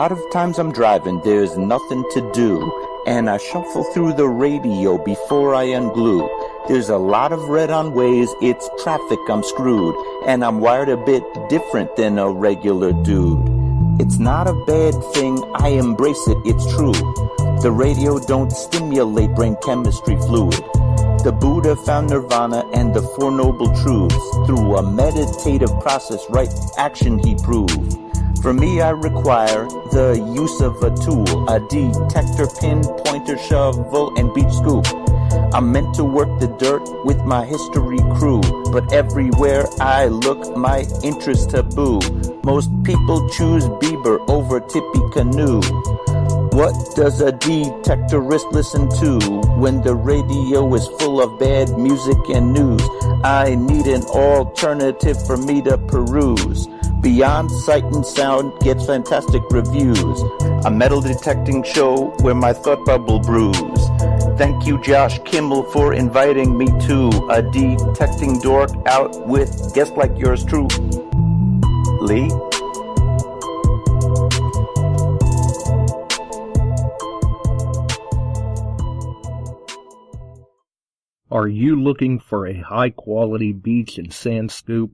lot of times I'm driving, there's nothing to do, and I shuffle through the radio before I unglue. There's a lot of red on ways, it's traffic, I'm screwed, and I'm wired a bit different than a regular dude. It's not a bad thing, I embrace it, it's true. The radio don't stimulate brain chemistry fluid. The Buddha found nirvana and the Four Noble Truths. Through a meditative process, right action he proved. For me, I require the use of a tool, a detector, pin, pointer, shovel, and beach scoop. I'm meant to work the dirt with my history crew, but everywhere I look, my interest taboo. Most people choose Bieber over Tippecanoe. What does a detectorist listen to when the radio is full of bad music and news? I need an alternative for me to peruse. Beyond Sight and Sound gets fantastic reviews. A metal detecting show where my thought bubble brews. Thank you, Josh Kimmel, for inviting me to a detecting dork out with guests like yours truly. Are you looking for a high-quality beach and sand scoop?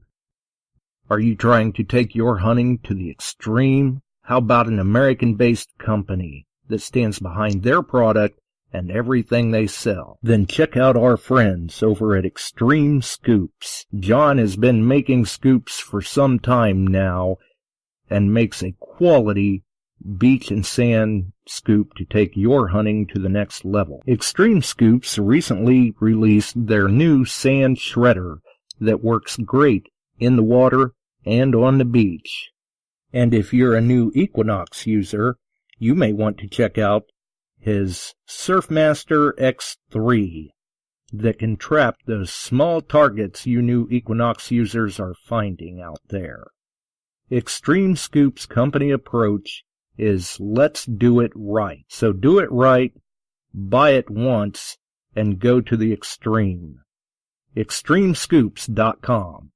Are you trying to take your hunting to the extreme? How about an American-based company that stands behind their product and everything they sell? Then check out our friends over at Extreme Scoops. John has been making scoops for some time now and makes a quality beach and sand scoop to take your hunting to the next level. Extreme Scoops recently released their new sand shredder that works great in the water and on the beach. And if you're a new Equinox user, you may want to check out his Surfmaster X3 that can trap those small targets you new Equinox users are finding out there. Extreme Scoop's company approach is let's do it right. So do it right, buy it once, and go to the extreme. Extremescoops.com.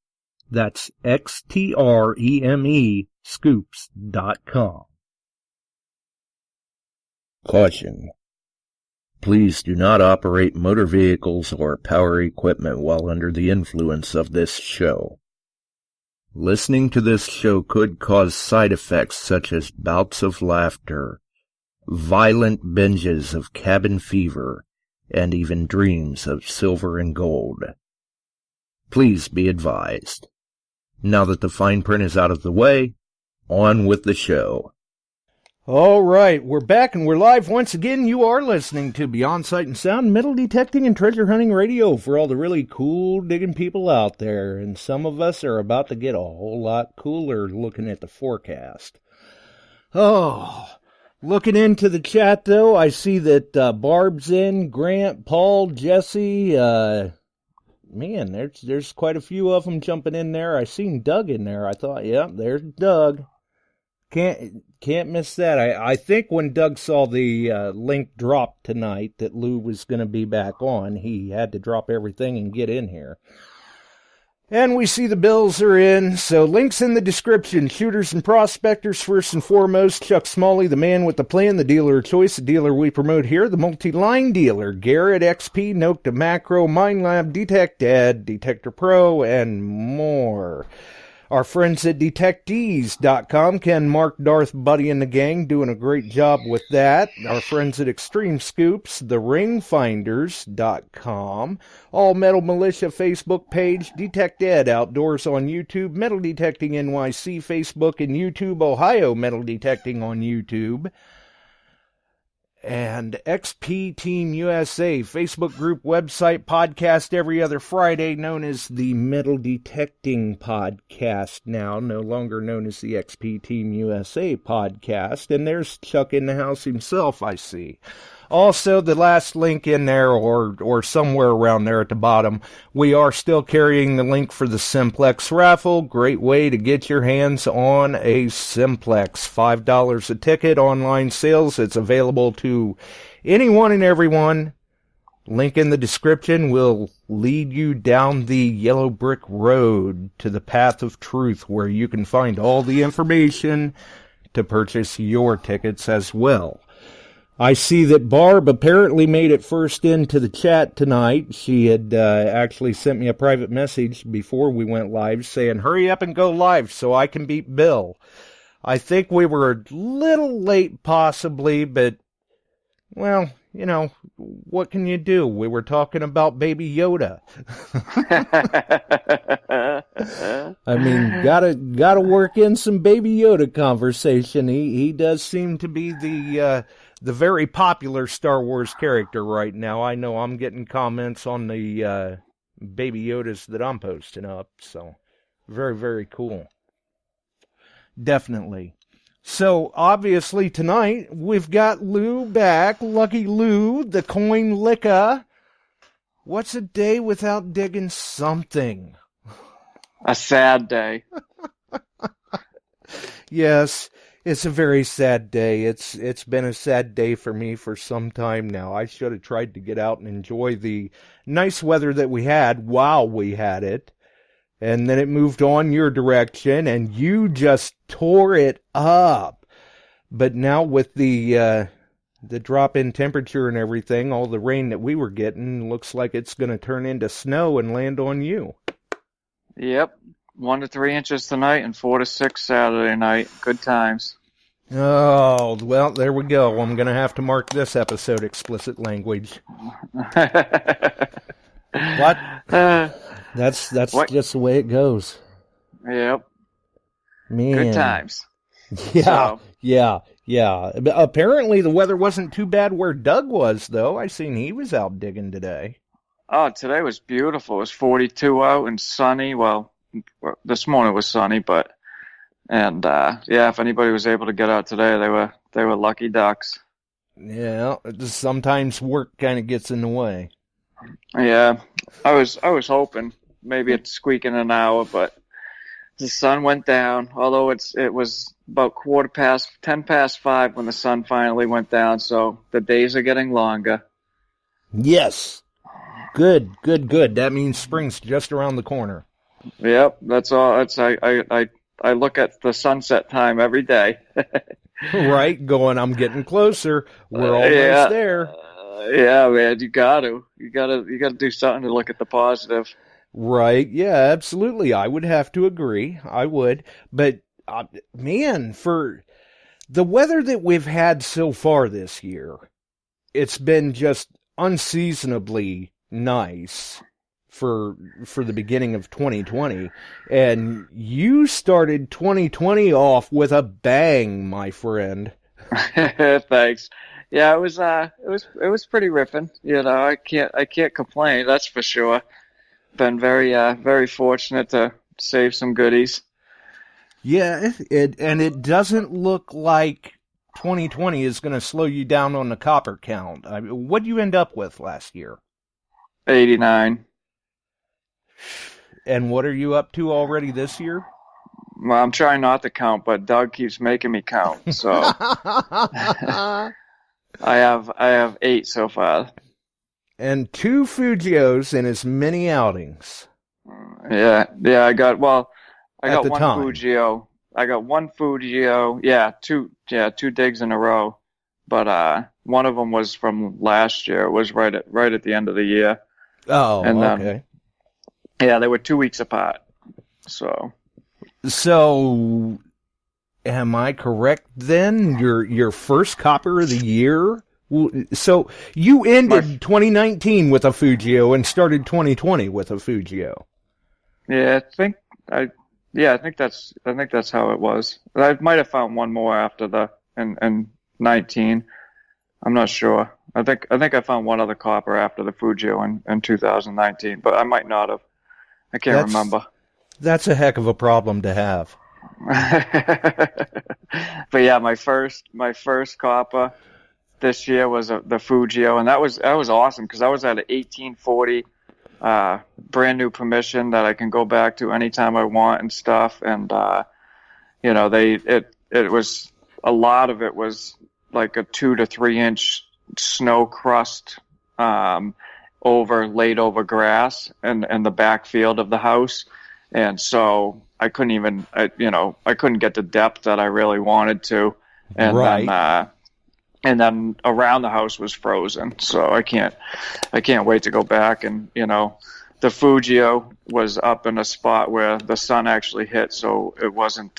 That's XTREME scoops.com. Caution. Please do not operate motor vehicles or power equipment while under the influence of this show. Listening to this show could cause side effects such as bouts of laughter, violent binges of cabin fever, and even dreams of silver and gold. Please be advised. Now that the fine print is out of the way, on with the show. All right, we're back and we're live once again. You are listening to Beyond Sight and Sound, metal detecting and treasure hunting radio for all the really cool digging people out there. And some of us are about to get a whole lot cooler looking at the forecast. Oh, looking into the chat though, I see that Barb's in, Grant, Paul, Jesse, man, there's quite a few of them jumping in there. I seen Doug in there. I thought, yeah, there's Doug. Can't miss that. I think when Doug saw the link drop tonight that Lou was going to be back on, he had to drop everything and get in here. And we see the bills are in, so links in the description. Shooters and prospectors first and foremost. Chuck Smalley, the man with the plan, the dealer of choice, the dealer we promote here, the multi-line dealer. Garrett, XP, Note to Macro, MindLab, DetectEd, Detector Pro, and more. Our friends at DETECTEES.com, Ken, Mark, Darth, Buddy, and the gang doing a great job with that. Our friends at Extreme Scoops, TheRingFinders.com, All Metal Militia Facebook page, DetectEd Outdoors on YouTube, Metal Detecting NYC Facebook and YouTube, Ohio Metal Detecting on YouTube, and XP Team USA Facebook group, website, podcast every other Friday, known as the Metal Detecting Podcast now, no longer known as the XP Team USA Podcast. And there's Chuck in the house himself, I see. Also, the last link in there, or somewhere around there at the bottom, we are still carrying the link for the Simplex raffle. Great way to get your hands on a Simplex. $5 a ticket, online sales. It's available to anyone and everyone. Link in the description will lead you down the yellow brick road to the path of truth, where you can find all the information to purchase your tickets as well. I see that Barb apparently made it first into the chat tonight. She had actually sent me a private message before we went live saying, hurry up and go live so I can beat Bill. I think we were a little late possibly, but, well, you know, what can you do? We were talking about Baby Yoda. I mean, gotta work in some Baby Yoda conversation. He does seem to be the very popular Star Wars character right now. I know I'm getting comments on the Baby Yodas that I'm posting up, so very, very cool. Definitely. So, obviously, tonight, we've got Lou back. Lucky Lou, the coin licker. What's a day without digging something? A sad day. Yes, it's a very sad day. It's been a sad day for me for some time now. I should have tried to get out and enjoy the nice weather that we had while we had it. And then it moved on your direction, and you just tore it up. But now with the drop in temperature and everything, all the rain that we were getting, looks like it's going to turn into snow and land on you. Yep. 1 to 3 inches tonight and 4 to 6 Saturday night. Good times. Oh, well, there we go. I'm going to have to mark this episode explicit language. What? That's what? Just the way it goes. Yep. Man. Good times. Yeah, yeah. Apparently the weather wasn't too bad where Doug was, though. I seen he was out digging today. Oh, today was beautiful. It was 42 out and sunny. Well, this morning it was sunny, if anybody was able to get out today, they were lucky ducks. Yeah, sometimes work kind of gets in the way. Yeah, I was hoping maybe it'd squeak in an hour, but the sun went down. Although it was about 10 past 5 when the sun finally went down. So the days are getting longer. Yes, good. That means spring's just around the corner. Yep, that's all. I look at the sunset time every day. Right, I'm getting closer. We're almost there. Yeah, man, you gotta do something to look at the positive. Right, yeah, absolutely. I would have to agree. I would. But, man, for the weather that we've had so far this year, it's been just unseasonably nice for the beginning of 2020. And you started 2020 off with a bang, my friend. Thanks. Yeah, it was pretty ripping. You know, I can't complain. That's for sure. Been very fortunate to save some goodies. Yeah, it doesn't look like 2020 is going to slow you down on the copper count. I mean, what did you end up with last year? 89. And what are you up to already this year? Well, I'm trying not to count, but Doug keeps making me count. So I have 8 so far. And 2 Fujios in as many outings. Yeah, I got one time. Fujio. I got one Fujio. Yeah, two digs in a row. But one of them was from last year. It was right at the end of the year. Oh, and okay. Yeah, they were 2 weeks apart. So, am I correct then? Your first copper of the year. So you ended 2019 with a Fujio and started 2020 with a Fujio. Yeah, I think that's how it was. I might have found one more after in 19. I'm not sure. I think I found one other copper after the Fujio in 2019, but I might not have. I can't remember. That's a heck of a problem to have. But yeah, my first copper this year was the Fujio, and that was awesome because I was at an 1840 brand new permission that I can go back to anytime I want and stuff. And it was a lot of it was like a 2 to 3 inch snow crust laid over grass and the backfield of the house. And so I couldn't even, I couldn't get the depth that I really wanted to. And Right. then around the house was frozen. So I can't wait to go back. And, the Fugio was up in a spot where the sun actually hit. So it wasn't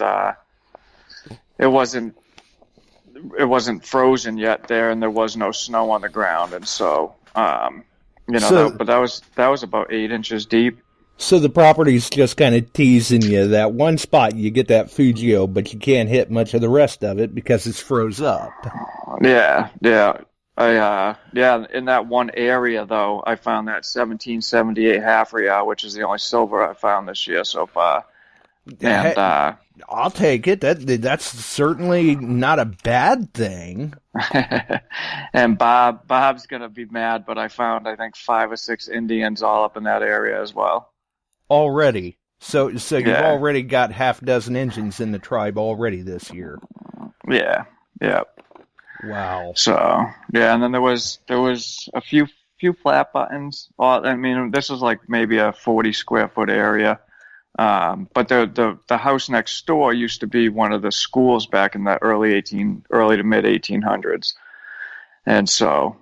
frozen yet there, and there was no snow on the ground. And so, but that was about 8 inches deep. So the property's just kind of teasing you. That one spot you get that Fugio, but you can't hit much of the rest of it because it's froze up. Yeah. In that one area, though, I found that 1778 half real, which is the only silver I found this year so far. And I'll take it. That's certainly not a bad thing. And Bob's gonna be mad, but I found, I think, 5 or 6 Indians all up in that area as well. Already. So you've already got half dozen engines in the tribe already this year. Yeah. Wow. So and then there was a few flat buttons. I mean, this is like maybe a 40 square foot area. But the house next door used to be one of the schools back in the early to mid 1800s, and so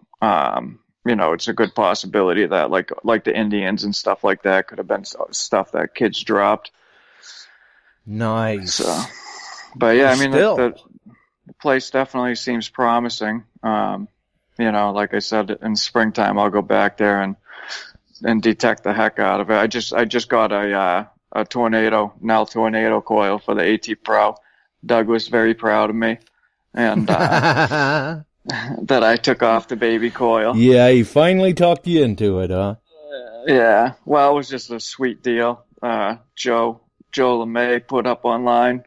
it's a good possibility that like the Indians and stuff like that could have been stuff that kids dropped. Nice. So, but yeah, I mean, the place definitely seems promising. Like I said, in springtime I'll go back there and detect the heck out of it. I just got a tornado coil for the AT Pro. Doug was very proud of me, and that I took off the baby coil. Yeah, he finally talked you into it, huh? Yeah, well, it was just a sweet deal. Joe LeMay put up online,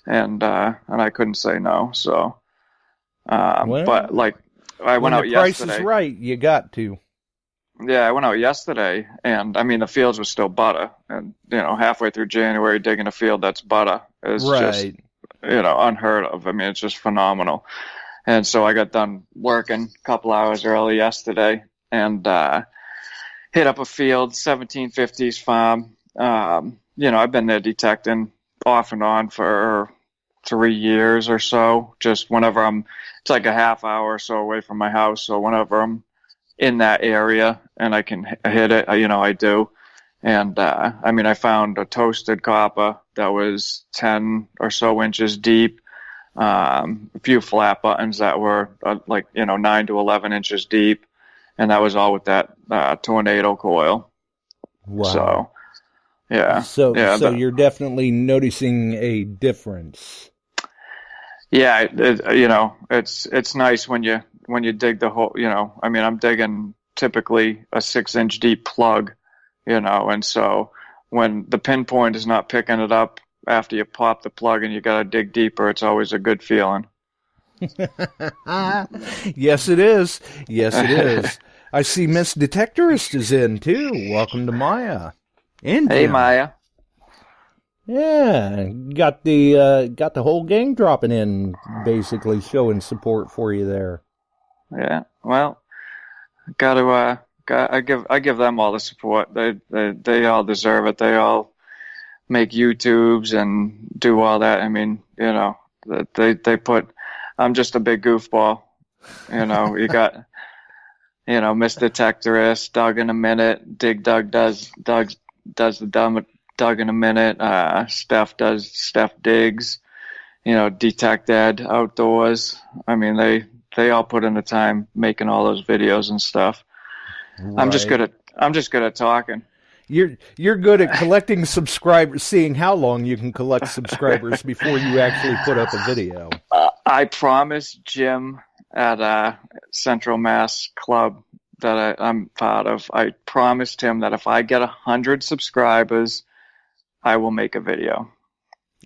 and I couldn't say no. So, but like I went out yesterday. When the price is right, you got to. Yeah, I went out yesterday, and I mean the fields were still butter, and halfway through January digging a field that's butter is just unheard of. I mean, it's just phenomenal. And so I got done working a couple hours early yesterday, and hit up a field, 1750s farm. I've been there detecting off and on for 3 years or so. Just whenever it's like a half hour or so away from my house, so whenever I'm in that area and I can hit it, I do. And I found a toasted copper that was 10 or so inches deep, a few flat buttons that were 9 to 11 inches deep, and that was all with that tornado coil. Wow. So yeah. So you're definitely noticing a difference. Yeah, it's nice when you dig the hole. I'm digging typically a 6-inch deep plug, and so when the pinpoint is not picking it up after you pop the plug and you got to dig deeper, it's always a good feeling. Yes, it is. Yes, it is. I see Miss Detectorist is in too. Welcome to Maya. Hey, Maya. Yeah, got the whole gang dropping in, basically showing support for you there. Yeah, well, I give them all the support. They all deserve it. They all make YouTubes and do all that. I mean, they put. I'm just a big goofball. You got, Miss Detectorist, Doug in a minute. Doug does the dumb Doug in a minute. Steph digs. Detected outdoors. I mean, they all put in the time making all those videos and stuff. Right. I'm just good at talking. You're good at collecting subscribers, seeing how long you can collect subscribers before you actually put up a video. I promised Jim at Central Mass Club that I'm part of. I promised him that if I get 100 subscribers, I will make a video.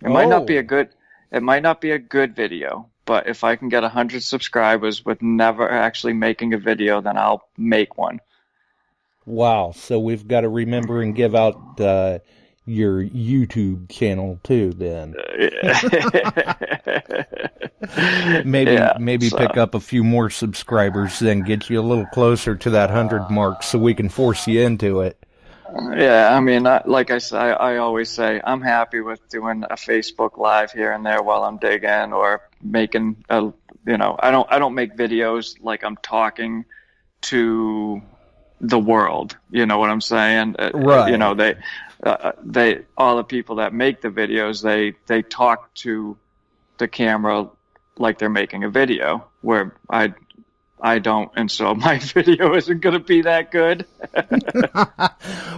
It might not be a good video, but if I can get 100 subscribers with never actually making a video, then I'll make one. Wow. So we've got to remember and give out your YouTube channel too, then. Maybe pick up a few more subscribers, then get you a little closer to that 100 mark so we can force you into it. Yeah, I mean, like I say, I always say, I'm happy with doing a Facebook Live here and there while I'm digging or making I don't make videos like I'm talking to the world. You know what I'm saying? Right. You know, they all the people that make the videos, they talk to the camera like they're making a video, where I don't, and so my video isn't going to be that good.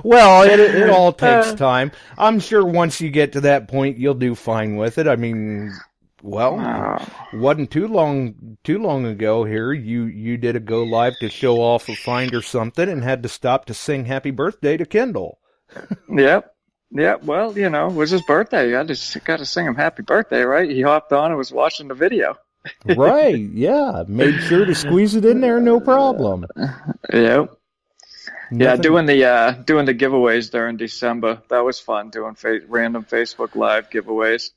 Well, it all takes time. I'm sure once you get to that point, you'll do fine with it. I mean, well, wasn't too long ago here. You did a go live to show off a find or something, and had to stop to sing "Happy Birthday" to Kendall. Yep. Well, you know, it was his birthday. I just got to sing him happy birthday, right? He hopped on and was watching the video. Right, yeah. Made sure to squeeze it in there, no problem. Yep. Yeah, Nothing- doing the giveaways during December. That was fun, doing random Facebook Live giveaways.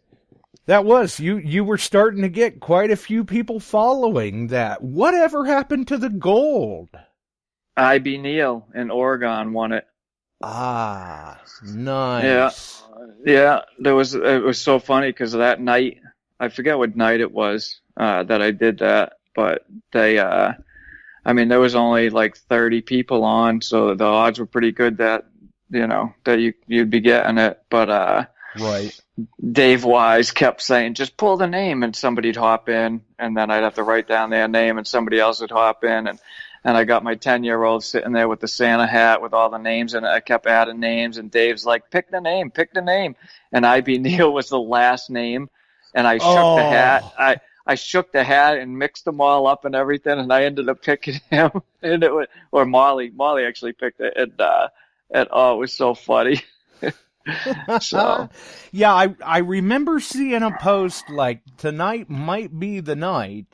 That was, you were starting to get quite a few people following that. Whatever happened to the gold? IB Neal in Oregon won it. Ah, nice. Yeah. It was so funny because that night, I forget what night it was that I did that, but there was only like 30 people on, so the odds were pretty good that you'd be getting it. But right. Dave Wise kept saying, "Just pull the name," and somebody'd hop in, and then I'd have to write down their name, and somebody else would hop in, and I got my 10-year-old sitting there with the Santa hat with all the names, and I kept adding names, and Dave's like, pick the name. And IB Neal was the last name, and I shook the hat. I shook the hat and mixed them all up and everything, and I ended up picking him. And Molly actually picked it, and it was so funny. So yeah, I remember seeing a post like, tonight might be the night,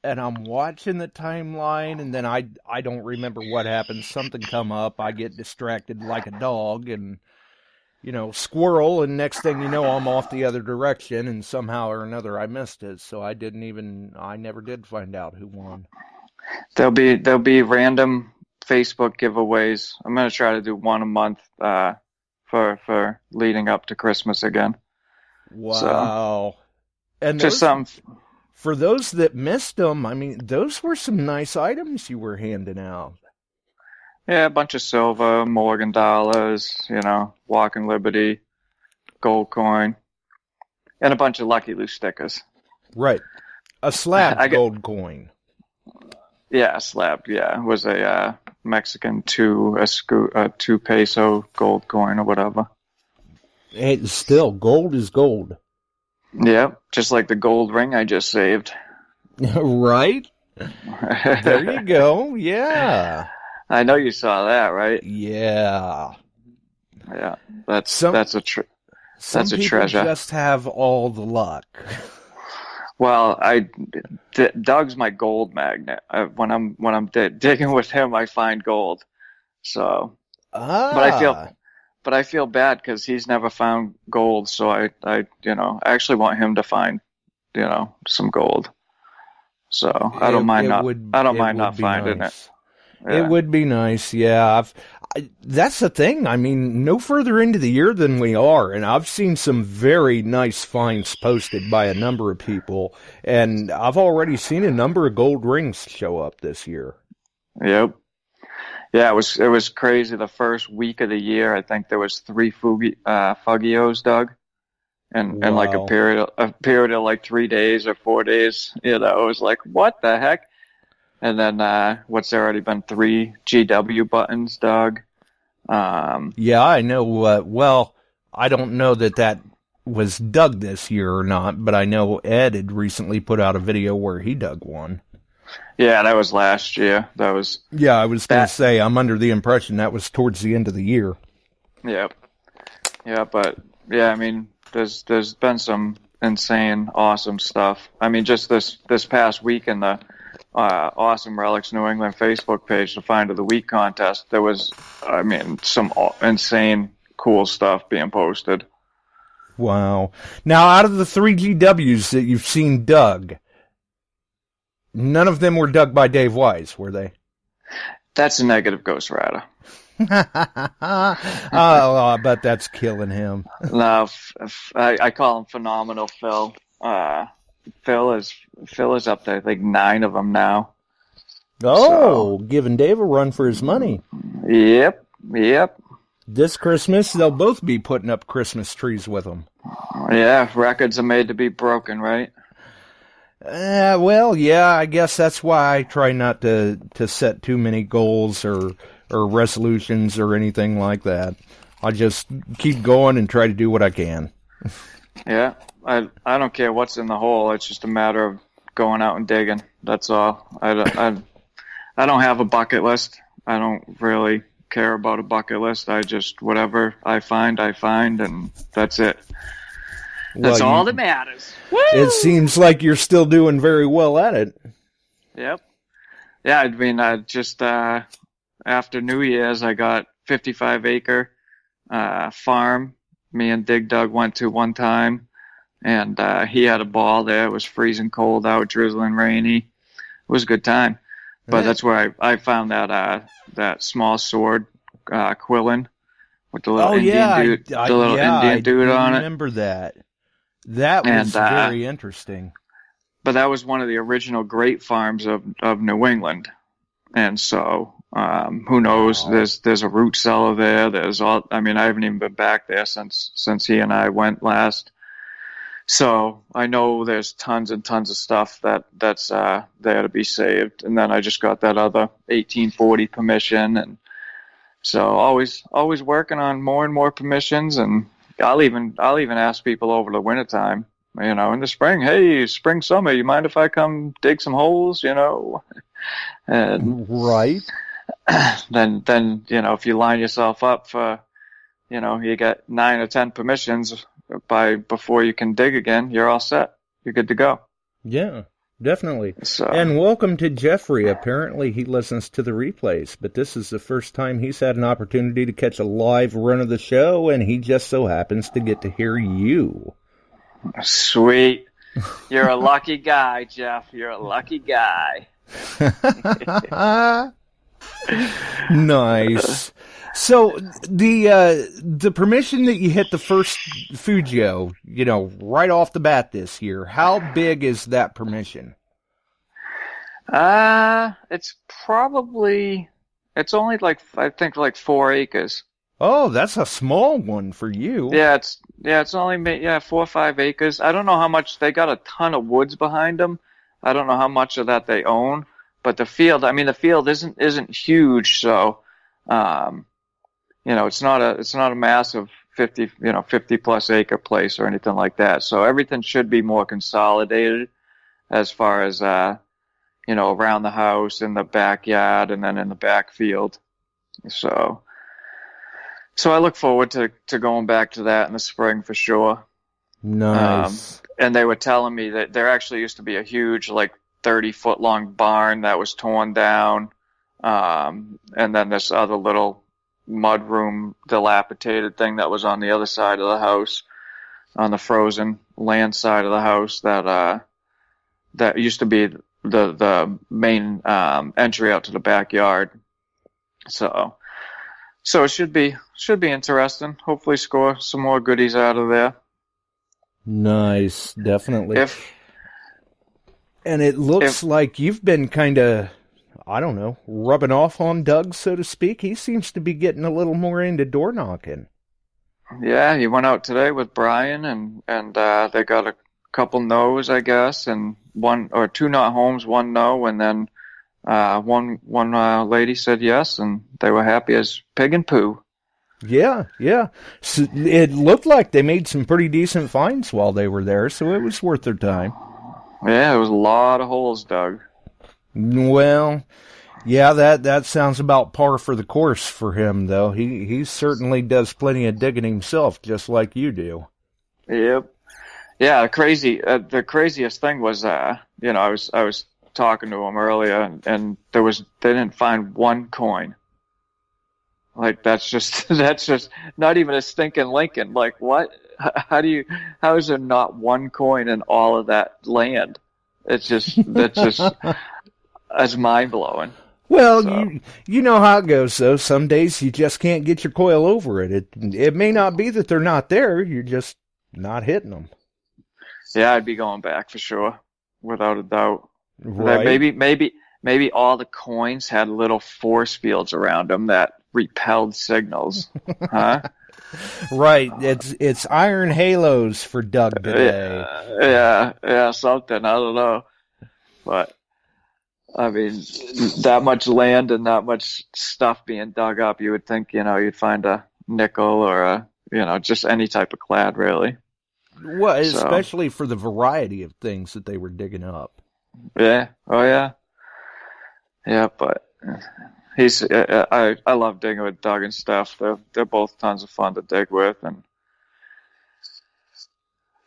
and I'm watching the timeline, and then I don't remember what happened. Something come up, I get distracted like a dog, and squirrel, and next thing you know, I'm off the other direction, and somehow or another I missed it, so I never did find out who won. There'll be random Facebook giveaways. I'm gonna try to do one a month for leading up to Christmas again. Wow. So, and just for those that missed them, I mean, those were some nice items you were handing out. Yeah, a bunch of silver, Morgan dollars, Walking Liberty, gold coin, and a bunch of Lucky Loose stickers. Right. A slab gold coin. Yeah, a slab, yeah. It was a Mexican 2 peso gold coin or whatever. Hey, still, gold is gold. Yeah, just like the gold ring I just saved. Right? There you go, yeah. I know you saw that, right? Yeah. Yeah, that's a treasure. Just have all the luck. Well, Doug's my gold magnet. When I'm digging with him, I find gold. So, but I feel bad because he's never found gold. So I actually want him to find, some gold. So I don't mind not finding it. Yeah. It would be nice, yeah. That's the thing. I mean, no further into the year than we are, and I've seen some very nice finds posted by a number of people, and I've already seen a number of gold rings show up this year. Yep. Yeah, it was crazy. The first week of the year, I think there was 3 Fugios dug, and like a period of like 3 days or 4 days. It was like, what the heck? And then what's already been 3 GW buttons dug. Yeah, I know. Well, I don't know that was dug this year or not, but I know Ed had recently put out a video where he dug one. Yeah, that was last year. That was. Yeah, I was going to say, I'm under the impression that was towards the end of the year. Yep. Yeah, but yeah, I mean, there's been some insane, awesome stuff. I mean, just this past week in the Awesome Relics New England Facebook page, the Find of the Week contest, there was, I mean, some insane, cool stuff being posted. Wow. Now, out of the 3 GWs that you've seen dug, none of them were dug by Dave Wise, were they? That's a negative Ghost Rider. I bet that's killing him. No, I call him Phenomenal Phil. Phil is up there, like 9 of them now. Oh, giving Dave a run for his money. Yep. This Christmas, they'll both be putting up Christmas trees with them. Yeah, records are made to be broken, right? Well, yeah, I guess that's why I try not to set too many goals or resolutions or anything like that. I just keep going and try to do what I can. Yeah, I don't care what's in the hole. It's just a matter of going out and digging. That's all. I don't have a bucket list. I don't really care about a bucket list. I just, whatever I find, and that's it. That's all that matters. Woo! It seems like you're still doing very well at it. Yep. Yeah, I mean, just after New Year's, I got 55-acre farm. Me and Dig Dug went to one time, and he had a ball there. It was freezing cold out, drizzling, rainy. It was a good time. But that's where I found that small sword quillin with the little Indian dude on it. I remember that. That was very interesting. But that was one of the original grape farms of New England, and so who knows? There's a root cellar there. There's all. I mean, I haven't even been back there since he and I went last. So I know there's tons and tons of stuff that's there to be saved. And then I just got that other 1840 permission, and so always working on more and more permissions. And I'll even ask people over the wintertime, in the spring, hey, spring, summer, you mind if I come dig some holes, And right. Then if you line yourself up for, you get 9 or 10 permissions before you can dig again, you're all set. You're good to go. Yeah, definitely. So, and welcome to Jeffrey. Apparently he listens to the replays, but this is the first time he's had an opportunity to catch a live run of the show, and he just so happens to get to hear you. Sweet. You're a lucky guy, Jeff. You're a lucky guy. Nice. So the permission that you hit the first Fugio, right off the bat this year, how big is that permission? It's only I think 4 acres. Oh, that's a small one for you. Yeah, it's only 4 or 5 acres. I don't know how much. They got a ton of woods behind them. I don't know how much of that they own, but the field isn't huge, so it's not a massive 50 plus acre place or anything like that. So everything should be more consolidated as far as around the house, in the backyard, and then in the backfield. So I look forward to going back to that in the spring for sure. Nice. And they were telling me that there actually used to be a huge 30-foot long barn that was torn down. And then this other little mudroom dilapidated thing that was on the other side of the house, on the frozen land side of the house, that used to be the main entry out to the backyard. So it should be interesting. Hopefully score some more goodies out of there. Nice, definitely. And it looks like you've been kind of, rubbing off on Doug, so to speak. He seems to be getting a little more into door knocking. Yeah, he went out today with Brian, and they got a couple no's, I guess, and 1 or 2 not homes, 1 no, and then one lady said yes, and they were happy as pig and poo. Yeah. So it looked like they made some pretty decent finds while they were there, so it was worth their time. Yeah, it was a lot of holes dug. Well, yeah, that sounds about par for the course for him, though. He certainly does plenty of digging himself, just like you do. Yep. Yeah, the craziest thing was, I was talking to him earlier, and they didn't find 1 coin. That's just not even a stinking Lincoln. What? How is there not 1 coin in all of that land? That's mind blowing. Well, So, you know how it goes, though. Some days you just can't get your coil over it. It may not be that they're not there. You're just not hitting them. yeah, I'd be going back for sure, without a doubt. That Right. maybe all the coins had little force fields around them that repelled signals, huh? Right. It's iron halos for Doug today. Yeah, something. I don't know, but I mean, that much land and that much stuff being dug up, you would think, you'd find a nickel or just any type of clad, really. Well, So, especially for the variety of things that they were digging up. yeah, oh yeah, but I love digging with Doug and Steph. They're both tons of fun to dig with, and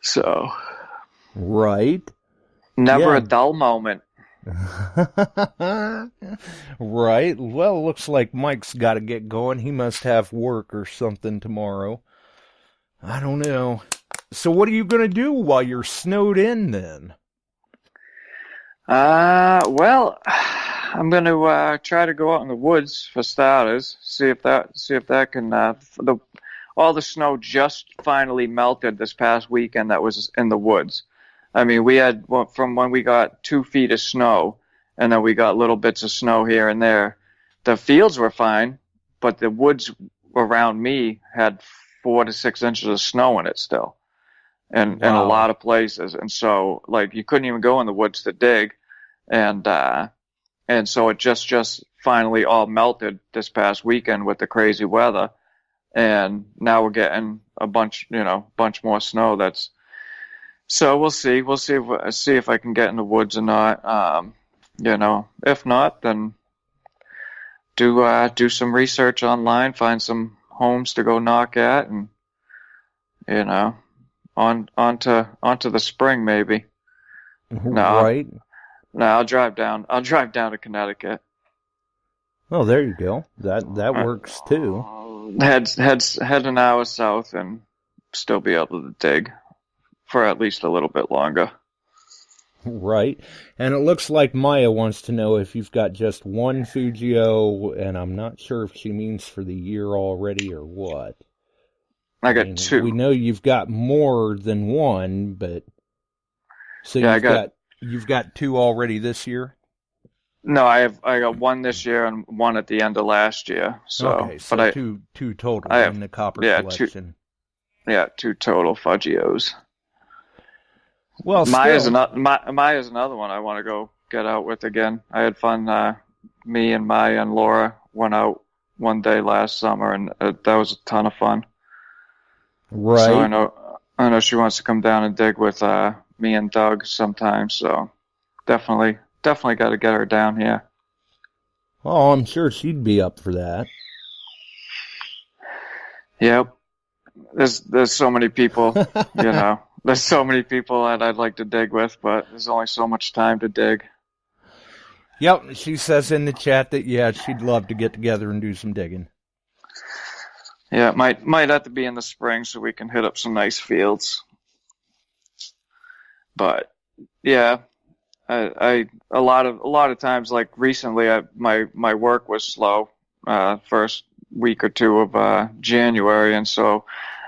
so Right. never Yeah. a dull moment. Right. Well, looks like Mike's got to get going. He must have work or something tomorrow. I don't know. So what are you going to do while you're snowed in then? Well, I'm going to try to go out in the woods for starters. See if that can. All the snow just finally melted this past weekend. That was in the woods. I mean, we had from when we got 2 feet of snow, and then we got little bits of snow here and there. The fields were fine, but the woods around me had 4 to 6 inches of snow in it still, and in a Wow. lot of places. And so, like, you couldn't even go in the woods to dig, and so it just finally all melted this past weekend with the crazy weather, and now we're getting a bunch more snow. So we'll see. We'll see if I can get in the woods or not. If not, then do some research online, find some homes to go knock at, and onto the spring maybe. Right. No, I'll drive down. I'll drive down to Connecticut. Oh, there you go. That works too. Head an hour south and still be able to dig for at least a little bit longer. Right. And it looks like Maya wants to know if you've got just one Fujio, and I'm not sure if she means for the year already or what. I got 2. We know you've got more than one, but so Yeah, you've got 2 already this year? No, I got 1 this year and 1 at the end of last year. So, Okay, so but two total I have, in the copper yeah, collection. 2 total Fudgios. Well, Maya's still, another one I want to go get out with again. I had fun. Me and Maya and Laura went out one day last summer, and that was a ton of fun. right. So I know she wants to come down and dig with me and Doug sometime. So definitely got to get her down here. Oh, I'm sure she'd be up for that. Yep. There's so many people, There's so many people that I'd like to dig with, but there's only so much time to dig. Yep, she says in the chat that, yeah, she'd love to get together and do some digging. Yeah, it might have to be in the spring so we can hit up some nice fields. But yeah, I a lot of times, like recently, my work was slow first week or 2 of January, and so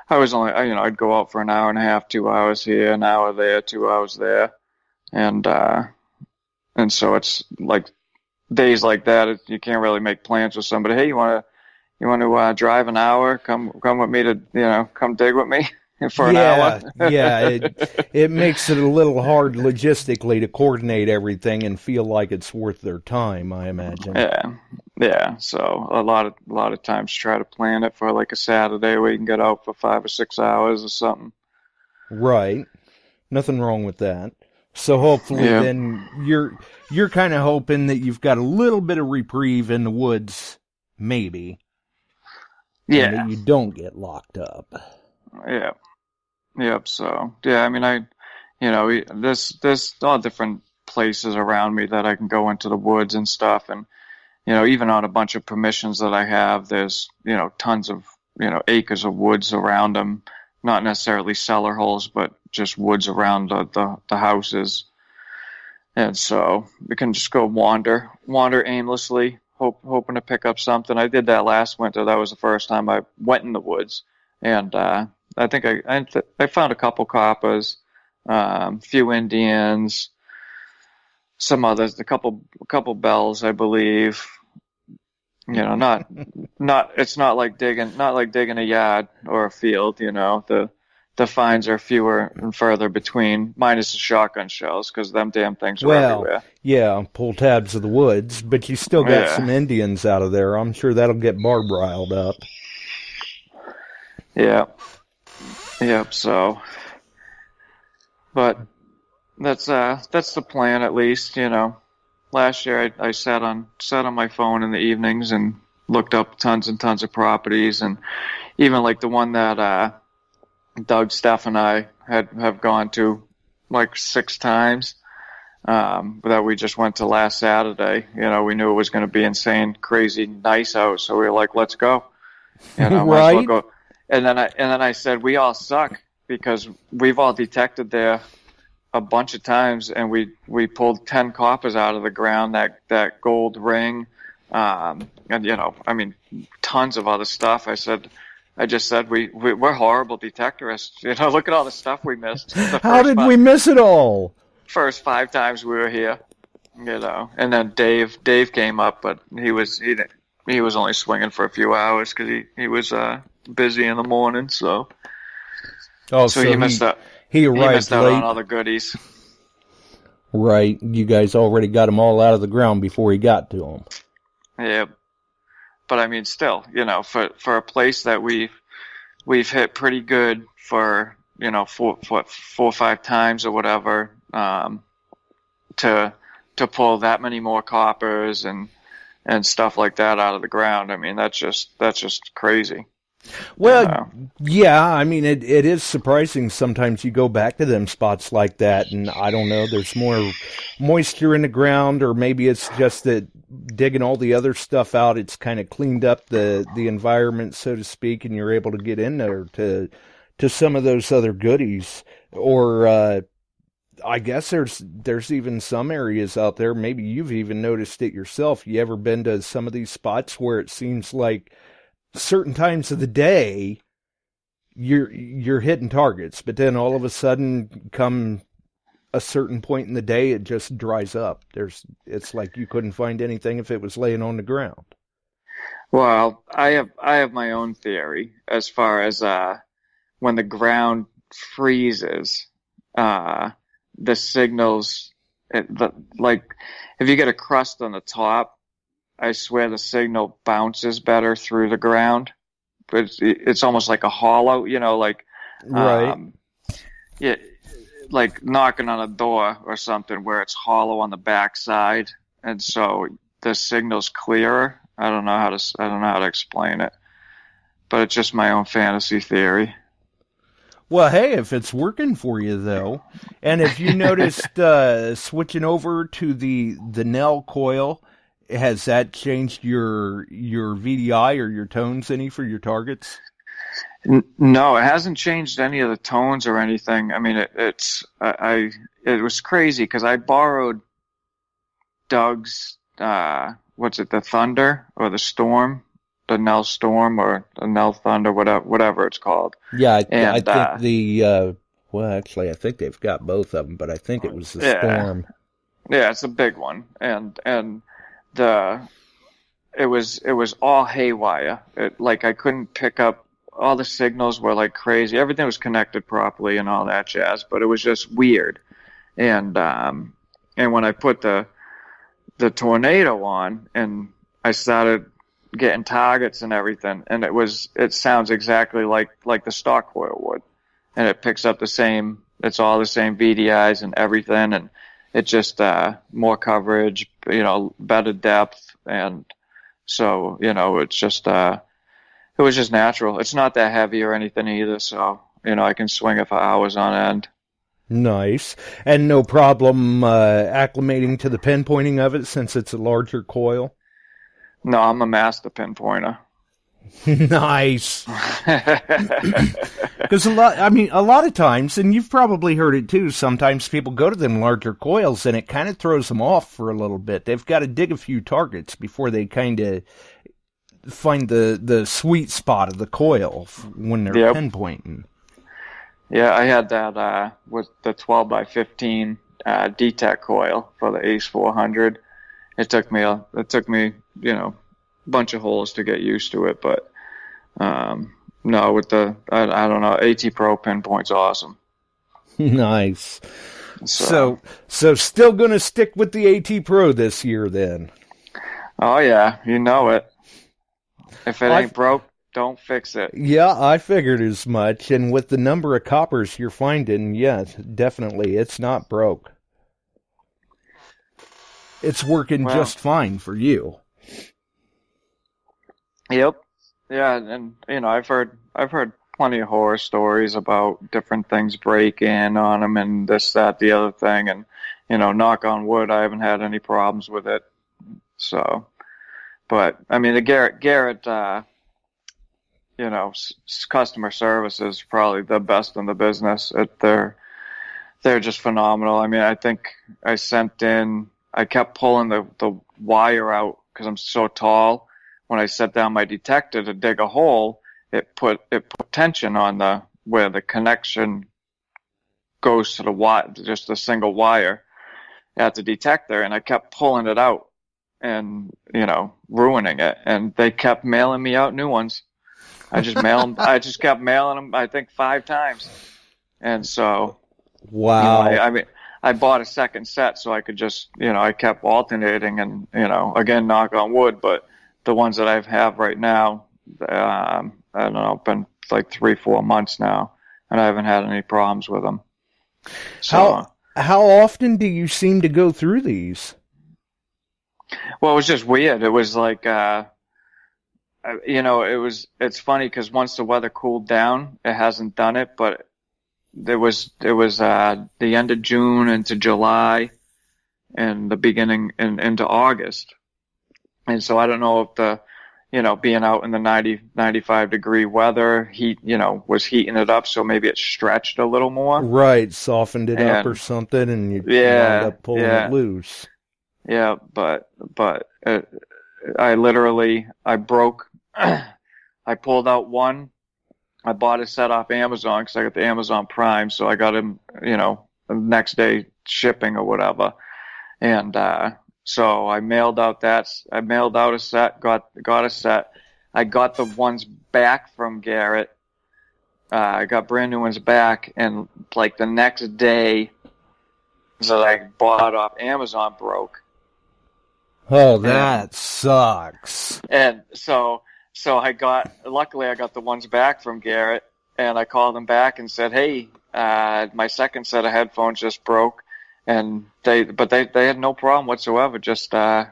I was only I'd go out for an hour and a half, 2 hours here, an hour there, 2 hours there, and so it's like days like that you can't really make plans with somebody. Hey, you want to drive an hour? Come with me to come dig with me for an hour. Yeah, it makes it a little hard logistically to coordinate everything and feel like it's worth their time, I imagine. Yeah. So a lot of times try to plan it for like a Saturday where you can get out for 5 or 6 hours or something. Right. Nothing wrong with that. So hopefully then you're kind of hoping that you've got a little bit of reprieve in the woods, maybe. Yeah. And that you don't get locked up. Yeah. Yep. So yeah, I mean, there's all different places around me that I can go into the woods and stuff, and even on a bunch of permissions that I have, there's tons of acres of woods around them, not necessarily cellar holes, but just woods around the houses, and so we can just go wander aimlessly hoping to pick up something. I did that last winter. That was the first time I went in the woods, and I think I found a couple coppers, few Indians, some others, a couple bells, I believe. You know, not it's not like digging a yard or a field. You know, the finds are fewer and further between, minus the shotgun shells, because them damn things are everywhere. Yeah, pull tabs of the woods, but you still got some Indians out of there. I'm sure that'll get Barb riled up. Yeah. Yep. So, but that's the plan, at least. You know, last year I sat on my phone in the evenings and looked up tons and tons of properties, and even like the one that Doug, Steph, and I have gone to like 6 times, that we just went to last Saturday. You know, we knew it was going to be insane, crazy, nice out, so we were like, let's go. You know, might as well go. And then I said, we all suck because we've all detected there a bunch of times, and we pulled 10 coppers out of the ground, that gold ring, and you know, I mean, tons of other stuff. I just said we're horrible detectorists. You know, look at all the stuff we missed. How did we miss it all? First 5 times we were here, you know. And then Dave came up, but he was only swinging for a few hours because he was busy in the morning. So he missed out. He missed out on all the goodies. Right, you guys already got them all out of the ground before he got to them. Yeah. But I mean, still, you know, for a place that we've hit pretty good for, you know, 4 or 5 times or whatever, to pull that many more coppers and stuff like that out of the ground. I mean, that's just crazy. Well, yeah, I mean, it is surprising sometimes you go back to them spots like that, and I don't know, there's more moisture in the ground, or maybe it's just that digging all the other stuff out, it's kind of cleaned up the environment, so to speak, and you're able to get in there to some of those other goodies. Or I guess there's even some areas out there, maybe you've even noticed it yourself. You ever been to some of these spots where it seems like certain times of the day you're hitting targets, but then all of a sudden, come a certain point in the day, it just dries up. It's like you couldn't find anything if it was laying on the ground. Well, I have my own theory as far as when the ground freezes, the signals, like if you get a crust on the top, I swear the signal bounces better through the ground. But it's almost like a hollow, you know, like right. Like knocking on a door or something where it's hollow on the backside, and so the signal's clearer. I don't know how to explain it, but it's just my own fantasy theory. Well, hey, if it's working for you though, and if you noticed switching over to the Nell coil, has that changed your VDI or your tones any for your targets? No, it hasn't changed any of the tones or anything. I mean, it was crazy because I borrowed Doug's the Thunder or the Storm, the Nell Storm or the Nell Thunder, whatever it's called. Yeah, I think I think they've got both of them, but I think it was the Storm. Yeah, it's a big one, and it was all haywire. Like I couldn't pick up. All the signals were like crazy. Everything was connected properly and all that jazz, but it was just weird. And when I put the Tornado on and I started getting targets and everything, and it sounds exactly like the stock coil would, and it picks up the same. It's all the same VDIs and everything, and it just more coverage, you know, better depth, and so you know it's just. It was just natural. It's not that heavy or anything either, so, you know, I can swing it for hours on end. Nice. And no problem acclimating to the pinpointing of it since it's a larger coil? No, I'm a master pinpointer. Nice. Because a lot of times, and you've probably heard it too, sometimes people go to them larger coils and it kind of throws them off for a little bit. They've got to dig a few targets before they kind of find the sweet spot of the coil when they're pinpointing. Yeah, I had that with the 12 by 15 DTEC coil for the ACE 400. It took me a bunch of holes to get used to it, but no, with the I don't know, AT Pro pinpoint's awesome. Nice. So still gonna stick with the AT Pro this year then? Oh yeah, you know it. If it ain't broke, don't fix it. Yeah, I figured as much. And with the number of coppers you're finding, yes, definitely, it's not broke. It's working just fine for you. Yep. Yeah, and I've heard plenty of horror stories about different things breaking on them and this, that, the other thing, and knock on wood, I haven't had any problems with it. So, but I mean, the Garrett, customer service is probably the best in the business. They're just phenomenal. I mean, I think I kept pulling the wire out because I'm so tall. When I set down my detector to dig a hole, it put tension on where the connection goes to the wire, just a single wire at the detector, and I kept pulling it out and ruining it. And they kept mailing me out new ones. I just kept mailing them, I think 5 times. And so, wow. I bought a second set so I could just, I kept alternating and, again, knock on wood, but the ones that I have right now, I don't know, been like 3-4 months now, and I haven't had any problems with them. So, how often do you seem to go through these? Well, it was just weird. It was like, it's funny because once the weather cooled down, it hasn't done it, but it was the end of June into July and the beginning into August. And so I don't know if being out in the 95 degree weather, heat, was heating it up. So maybe it stretched a little more. Right. Softened it up or something. And you wound up pulling it loose. Yeah. But I broke, I pulled out one. I bought a set off Amazon because I got the Amazon Prime. So I got him, the next day shipping or whatever. And, so I mailed out a set, got a set. I got the ones back from Garrett. I got brand new ones back, and like the next day that I bought off Amazon broke. Oh, that sucks. And so luckily I got the ones back from Garrett, and I called them back and said, hey, my second set of headphones just broke. And they had no problem whatsoever. Just, hey,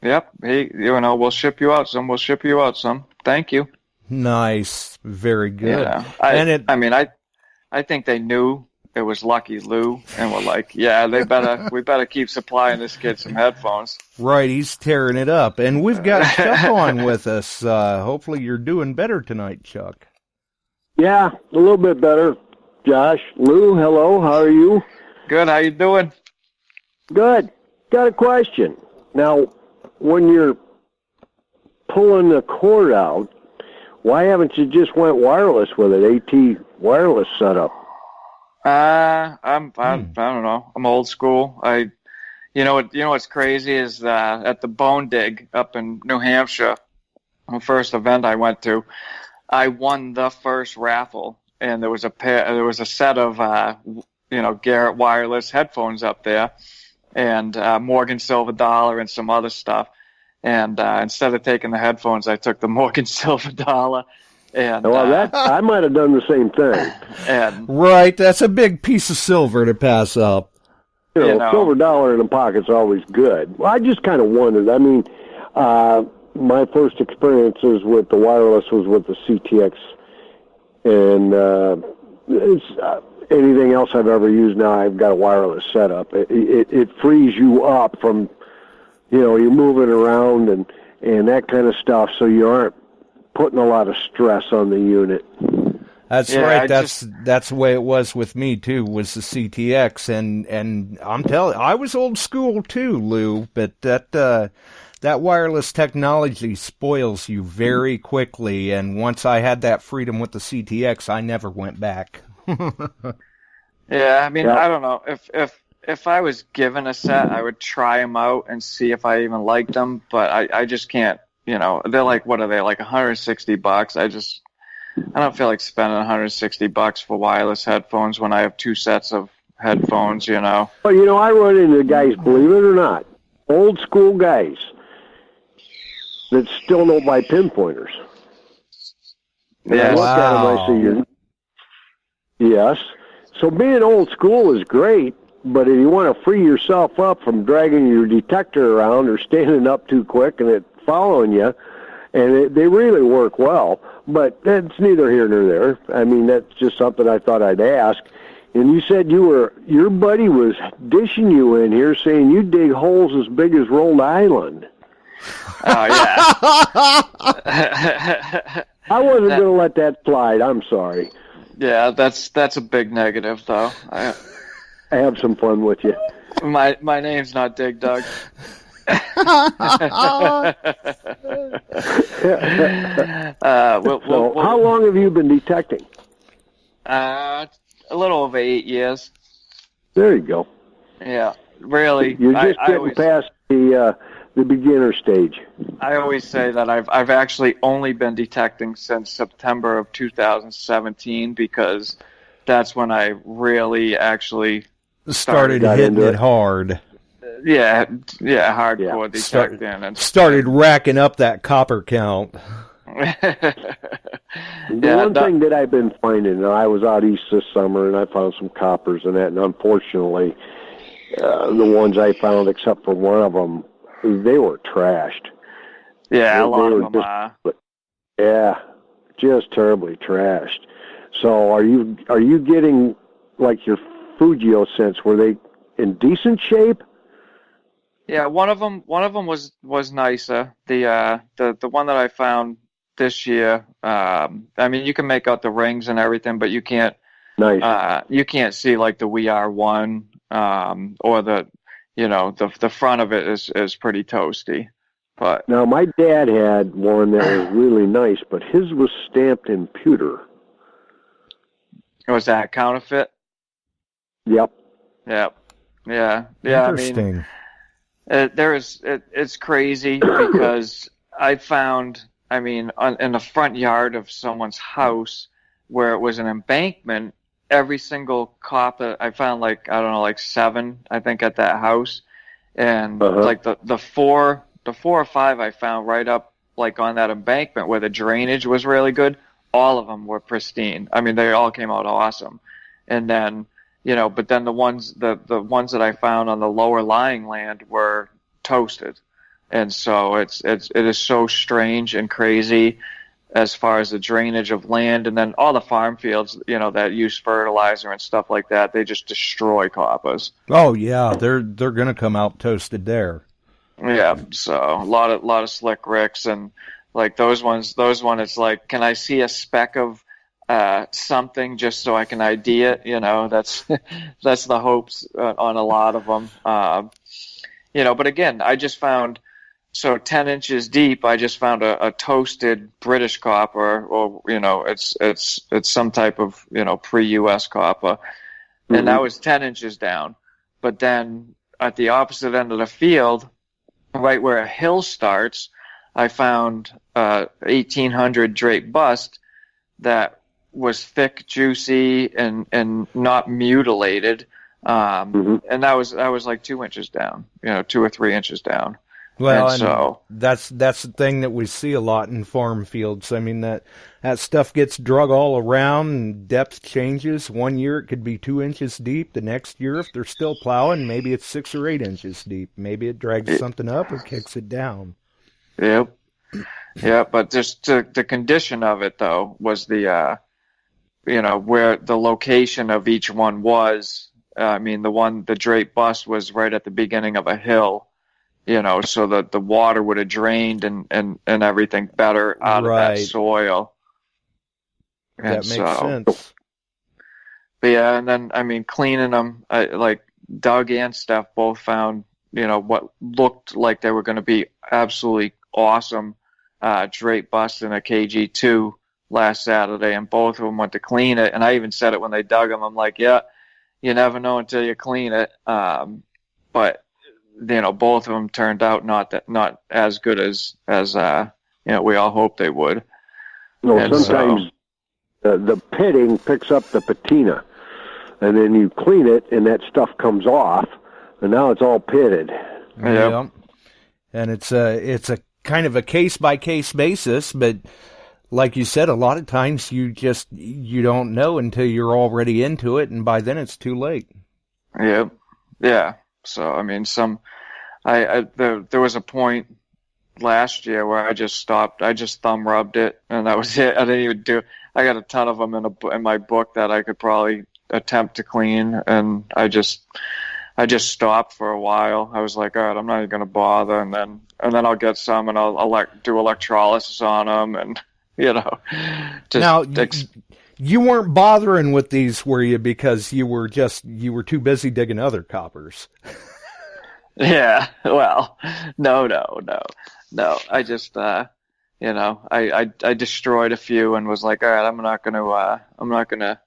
we'll ship you out some. Thank you. Nice. Very good. I think they knew it was Lucky Lou and were like, yeah, we better keep supplying this kid some headphones. Right. He's tearing it up. And we've got Chuck on with us. Hopefully you're doing better tonight, Chuck. Yeah, a little bit better. Josh, Lou, hello. How are you? Good. How you doing? Good. Got a question. Now, when you're pulling the cord out, why haven't you just went wireless with it? AT wireless setup. I don't know. I'm old school. What's crazy is at the Bone Dig up in New Hampshire, the first event I went to, I won the first raffle, and there was a set of Garrett wireless headphones up there, and Morgan Silver Dollar and some other stuff. And instead of taking the headphones, I took the Morgan Silver Dollar. And I might have done the same thing. And right, that's a big piece of silver to pass up. Silver dollar in the pocket's always good. Well, I just kind of wondered. I mean, my first experiences with the wireless was with the CTX, and it's anything else I've ever used now, I've got a wireless setup. It frees you up from, you're moving around and that kind of stuff, so you aren't putting a lot of stress on the unit. That's right. That's the way it was with me too. Was the CTX, and I'm telling, I was old school too, Lou. But that wireless technology spoils you very quickly. And once I had that freedom with the CTX, I never went back. Yeah, I mean, I don't know if I was given a set, I would try them out and see if I even liked them. But I just can't. They're like, what are they, like $160? I don't feel like spending $160 for wireless headphones when I have 2 sets of headphones, Well, I run into guys, believe it or not, old school guys that still don't buy pinpointers. And I look at them and I say, yes. So being old school is great, but if you want to free yourself up from dragging your detector around or standing up too quick and it following you, and they really work well, but that's neither here nor there. I mean, that's just something I thought I'd ask. And you said your buddy was dishing you in here saying you dig holes as big as Rhode Island. Oh, yeah. I wasn't going to let that slide. I'm sorry. Yeah, that's a big negative, though. I have some fun with you. My name's not Dig Dug. So how long have you been detecting? A little over 8 years. There you go. Yeah, really. You're just getting past the beginner stage. I always say that I've actually only been detecting since September of 2017 because that's when I really actually started hitting it hard. Yeah, hardcore detecting. And started racking up that copper count. One thing that I've been finding, I was out east this summer and I found some coppers and that, and unfortunately, the ones I found, except for one of them, they were trashed. Yeah, a lot of them are. Yeah, just terribly trashed. So are you getting like your Fujio scents? Were they in decent shape? Yeah, one of them was nicer. The one that I found this year, I mean, you can make out the rings and everything, but you can't. Nice. You can't see like the We Are One, or the front of it is pretty toasty. But now my dad had one that was really nice, but his was stamped in pewter. Was that counterfeit? Yep. Yeah. Interesting. I mean, it's crazy because I found, in the front yard of someone's house where it was an embankment, every single copper, I found like 7, I think, at that house. And like the 4 or 5 I found right up like on that embankment where the drainage was really good, all of them were pristine. I mean, they all came out awesome. And then, but then the ones that I found on the lower lying land were toasted. And so it is so strange and crazy as far as the drainage of land, and then all the farm fields, that use fertilizer and stuff like that, they just destroy coppers. Oh yeah, they're gonna come out toasted there. Yeah, so a lot of slick ricks, and like those ones, it's like, can I see a speck of something just so I can ID it? That's the hopes on a lot of them. But again, I just found, so 10 inches deep, I just found a toasted British copper, or it's some type of pre-US copper, and that was 10 inches down. But then at the opposite end of the field, right where a hill starts, I found 1800 drape bust that was thick, juicy, and not mutilated, and that was like 2 inches down, 2 or 3 inches down. Well, and so that's the thing that we see a lot in farm fields. I mean, that stuff gets drug all around, and depth changes. One year it could be 2 inches deep. The next year, if they're still plowing, maybe it's 6 or 8 inches deep. Maybe it drags something up or kicks it down. Yep. Yeah, but just the condition of it, though, was the where the location of each one was. The drape bust was right at the beginning of a hill, so that the water would have drained and everything better out of that soil. That makes sense. But yeah, and then, I mean, cleaning them, like Doug and Steph both found, what looked like they were going to be absolutely awesome drape busts in a KG2 last Saturday, and both of them went to clean it. And I even said it when they dug them. I'm like, yeah, you never know until you clean it. But both of them turned out not as good as we all hoped they would. No, sometimes the pitting picks up the patina, and then you clean it, and that stuff comes off, and now it's all pitted. Yeah, and it's a kind of a case-by-case basis, but like you said, a lot of times you don't know until you're already into it, and by then it's too late. Yeah. So I mean, there was a point last year where I just stopped. I just thumb rubbed it, and that was it. I didn't even do. I got a ton of them in my book that I could probably attempt to clean, and I just stopped for a while. I was like, all right, I'm not even going to bother, and then I'll get some, and I'll do electrolysis on them, and you weren't bothering with these, were you? Because you were too busy digging other coppers. Yeah. Well, no. I just, I destroyed a few and was like, all right, I'm not gonna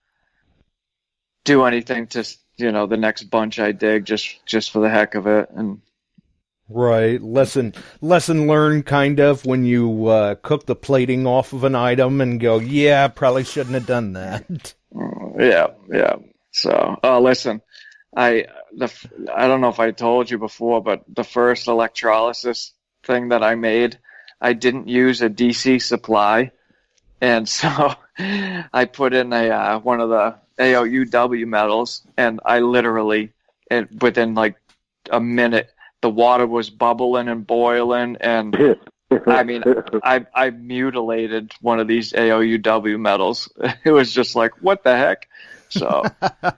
do anything to, the next bunch I dig just for the heck of it. And right. Lesson learned, kind of, when you cook the plating off of an item and go, yeah, probably shouldn't have done that. Yeah. So, listen, I don't know if I told you before, but the first electrolysis thing that I made, I didn't use a DC supply, and so I put in one of the AOUW metals, and I literally, within like a minute, the water was bubbling and boiling, and I mean, I mutilated one of these AOUW metals. It was just like, what the heck? So,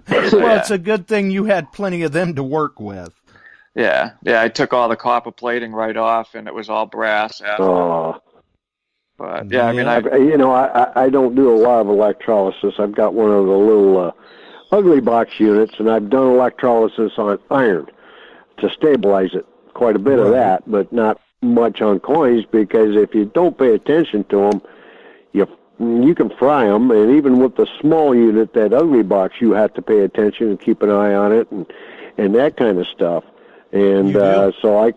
it's a good thing you had plenty of them to work with. Yeah. I took all the copper plating right off, and it was all brass after. Oh. But yeah, I mean, I don't do a lot of electrolysis. I've got one of the little ugly box units, and I've done electrolysis on iron to stabilize it. Quite a bit of that, but not much on coins, because if you don't pay attention to them, you can fry them, and even with the small unit, that ugly box, you have to pay attention and keep an eye on it and that kind of stuff. And so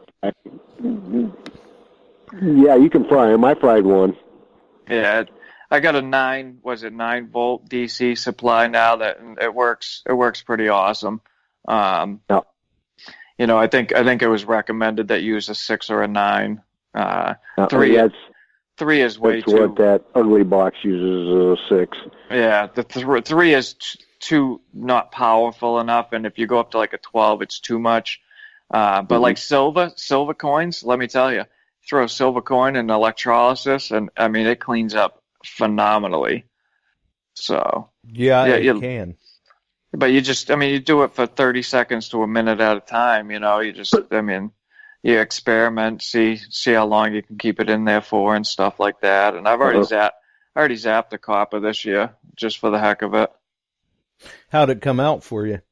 you can fry them. I fried one. Yeah, I got a 9-volt DC supply now that it works pretty awesome. I think it was recommended that you use a 6 or a 9. 3 is way too. That's what that ugly box uses, a 6. Yeah, the 3 is too not powerful enough, and if you go up to like a 12, it's too much. But like silver coins, let me tell you, throw a silver coin in electrolysis, and I mean, it cleans up phenomenally. So it can. But you do it for 30 seconds to a minute at a time. You experiment, see how long you can keep it in there for, and stuff like that. And I've already zapped the copper this year just for the heck of it. How'd it come out for you?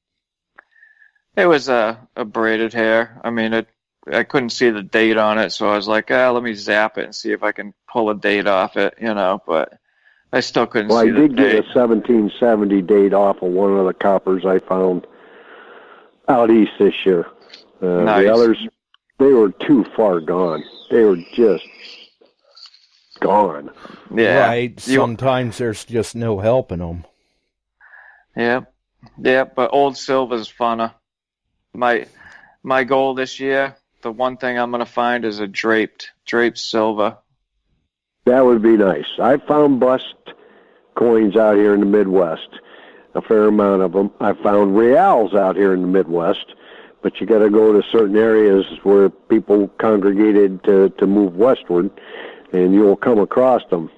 It was a braided hair. I mean, I couldn't see the date on it, so I was like, let me zap it and see if I can pull a date off it, but I still couldn't see the date. Well, I did get a 1770 date off of one of the coppers I found out east this year. Nice. The others, they were too far gone. They were just gone. Yeah. Right. Sometimes there's just no helping them. Yeah, but old silver's funner. My goal this year, the one thing I'm going to find is a draped silver. That would be nice. I found bust coins out here in the Midwest, a fair amount of them. I found reals out here in the Midwest, but you got to go to certain areas where people congregated to move westward, and you'll come across them,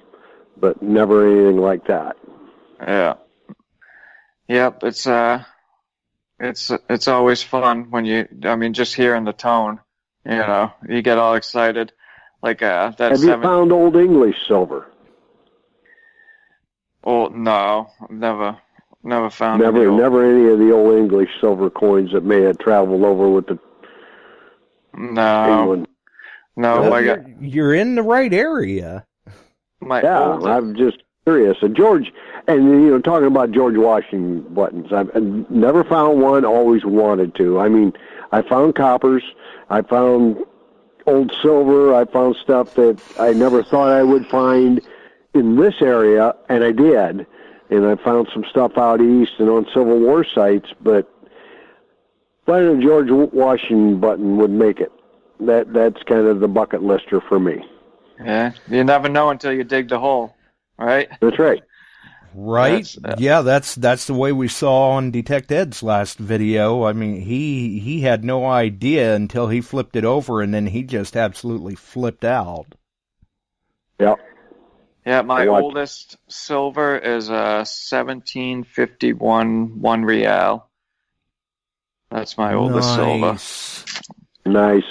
but never anything like that. Yeah. Yep, it's always fun when just hearing the tone. You get all excited. Like that. Have you found Old English silver? Oh no, I've never found never any of the Old English silver coins that may have traveled over with the England. No, well, you're in the right area. I'm just curious. And George, and talking about George Washington buttons, I've never found one. Always wanted to. I mean, I found coppers. I found old silver. I found stuff that I never thought I would find in this area, and I did. And I found some stuff out east and on Civil War sites, but finding a George Washington button would make it. That's kind of the bucket lister for me. Yeah, you never know until you dig the hole, right? That's right. Right? That's the way we saw on Detect Ed's last video. I mean, he had no idea until he flipped it over, and then he just absolutely flipped out. Yep. Yeah, my oldest silver is a 1751 1 real. That's my oldest silver. Nice.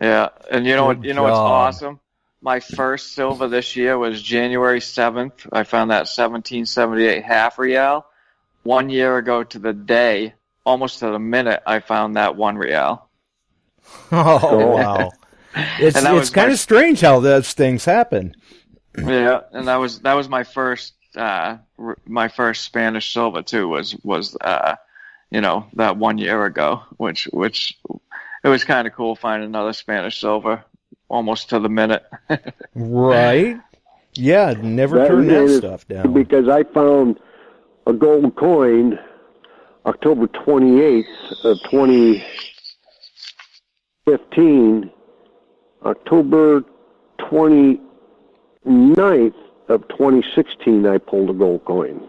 Yeah, and you know what's awesome? My first silver this year was January 7th. I found that 1778 half real. 1 year ago to the day, almost to the minute, I found that 1 real. Oh, wow. It's kind of strange how those things happen. Yeah, and that was my first Spanish silver too. Was that 1 year ago, which it was kind of cool finding another Spanish silver almost to the minute. Right? Yeah, never turn that stuff down. Because I found a gold coin October 28th of 2015, October 29th of 2016, I pulled a gold coin.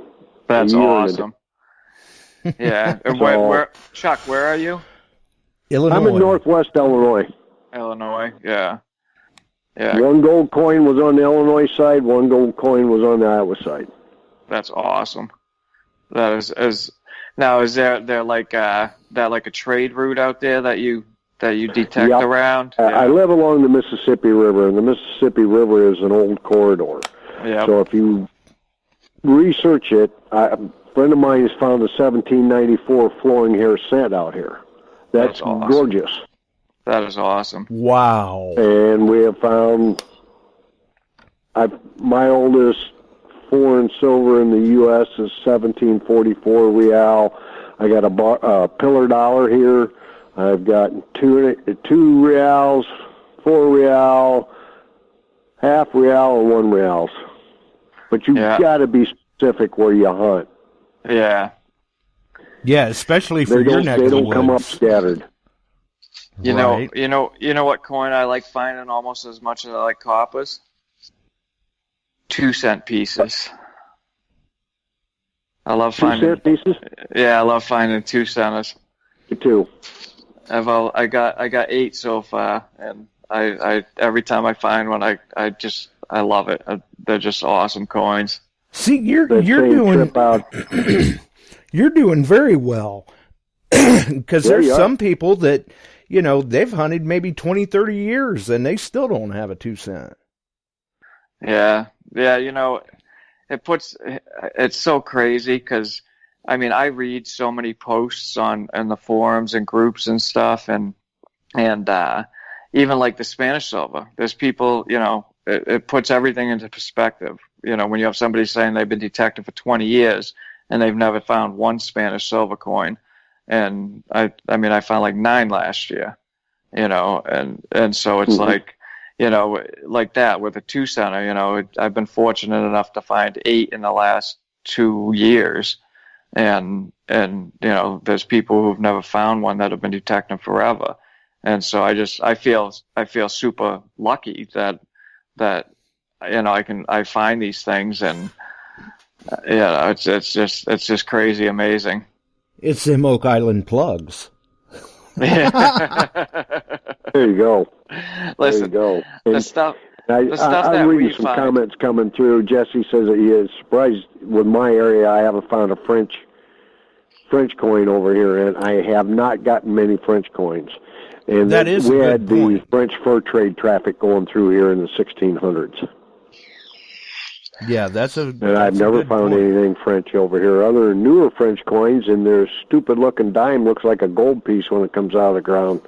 That's awesome. Yeah. Where, Chuck, where are you? Illinois. I'm in Northwest Illinois. Illinois, yeah. One gold coin was on the Illinois side, one gold coin was on the Iowa side. That's awesome. That is now, is there like a trade route out there that you detect around? Yeah. I live along the Mississippi River, and the Mississippi River is an old corridor. Yeah. So if you research it, a friend of mine has found a 1794 flowing hair cent out here. That's awesome. Gorgeous. That is awesome. Wow. And we have found my oldest foreign silver in the U.S. is 1744 real. I got a pillar dollar here. I've got two reals, 4 real, half real, and 1 reals. But you've got to be specific where you hunt. Yeah. Yeah, especially for your neck of the woods. They don't come up scattered. You know what coin I like finding almost as much as I like coppers? 2-cent pieces. I love finding 2-cent pieces. Yeah, I love finding 2-centers. Me too. I got 8 so far, and I every time I find one, I love it. They're just awesome coins. See, you're doing you're doing very well, because there's some people that they've hunted maybe 20, 30 years and they still don't have a 2-cent. Yeah, it's so crazy because. I mean, I read so many posts in the forums and groups and stuff, and even like the Spanish silver. There's people, it puts everything into perspective. When you have somebody saying they've been detecting for 20 years and they've never found one Spanish silver coin, and I found like 9 last year, and so it's like that with a 2-center. I've been fortunate enough to find 8 in the last 2 years. And there's people who've never found one that have been detecting forever, and so I feel super lucky that I find these things, and it's just crazy amazing. It's them Oak Island plugs. There you go. Listen, there you go. The stuff I'm reading some comments coming through. Jesse says that he is surprised with my area. I haven't found a French coin over here, and I have not gotten many French coins. And That is a we good had the point. French fur trade traffic going through here in the 1600s. Yeah, that's a. And I've never found anything French over here other than newer French coins, and their stupid-looking dime looks like a gold piece when it comes out of the ground.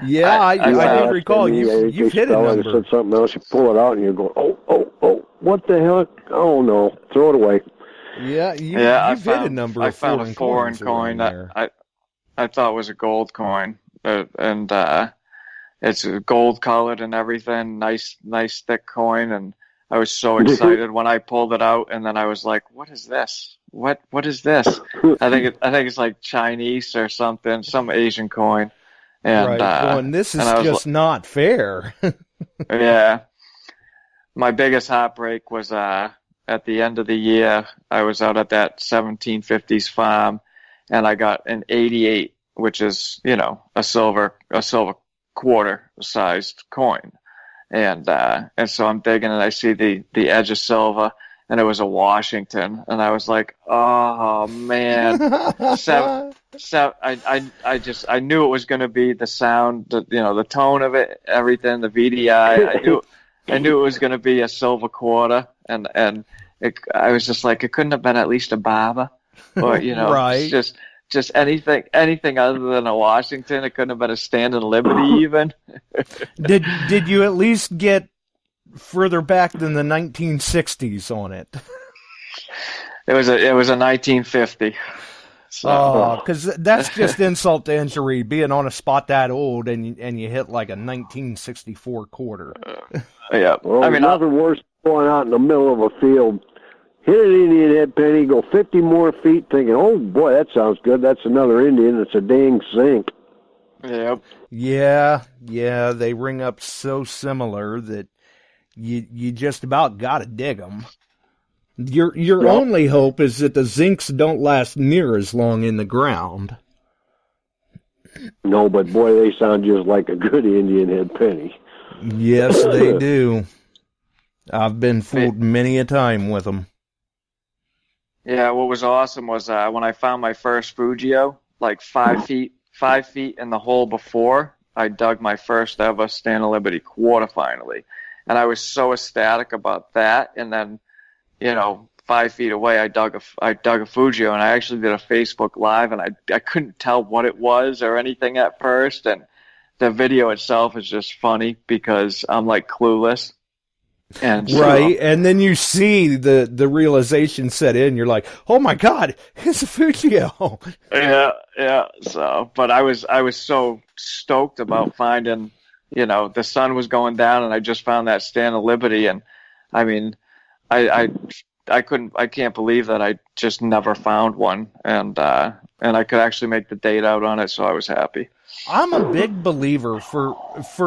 Yeah, I do recall you've hit a number. Said something else. You pull it out and you go, oh, what the hell? Oh no, throw it away. Yeah, you've hit a number of found a foreign coin that I thought was a gold coin, and it's gold colored and everything. Nice thick coin, and I was so excited when I pulled it out, and then I was like, "What is this? What is this?" I think it's like Chinese or something, some Asian coin. And, right. Well, and this is just not fair. Yeah. My biggest heartbreak was at the end of the year. I was out at that 1750s farm, and I got an 88, which is, a silver quarter-sized coin. And so I'm digging, and I see the edge of silver, and it was a Washington, and I was like, oh man, I knew it was going to be the sound, the tone of it, everything, the VDI. I knew it was going to be a silver quarter, and I was just like, it couldn't have been at least a barber, or right. just anything other than a Washington. It couldn't have been a Standing Liberty even. Did you at least get further back than the 1960s on it? It was a 1950. So. Because that's just insult to injury, being on a spot that old and you hit like a 1964 quarter. Yeah, well, nothing worse than going out in the middle of a field, hit an Indian head penny, go 50 more feet, thinking, "Oh boy, that sounds good. That's another Indian. It's a dang zinc." Yep. Yeah, they ring up so similar that you just about gotta dig them. Your only hope is that the zincs don't last near as long in the ground. No, but boy, they sound just like a good Indian head penny. Yes, they do. I've been fooled many a time with them. Yeah, what was awesome was when I found my first Fugio, like 5 feet in the hole before I dug my first ever Stand of Liberty quarter finally. And I was so ecstatic about that. And then, 5 feet away, I dug a Fugio, and I actually did a Facebook Live, and I couldn't tell what it was or anything at first. And the video itself is just funny because I'm like clueless. And right, and then you see the realization set in. You're like, "Oh my God, it's a Fugio!" Yeah. So, but I was so stoked about finding. The sun was going down, and I just found that Stand of Liberty, and I mean, I can't believe that I just never found one, and I could actually make the date out on it, so I was happy. I'm a big believer for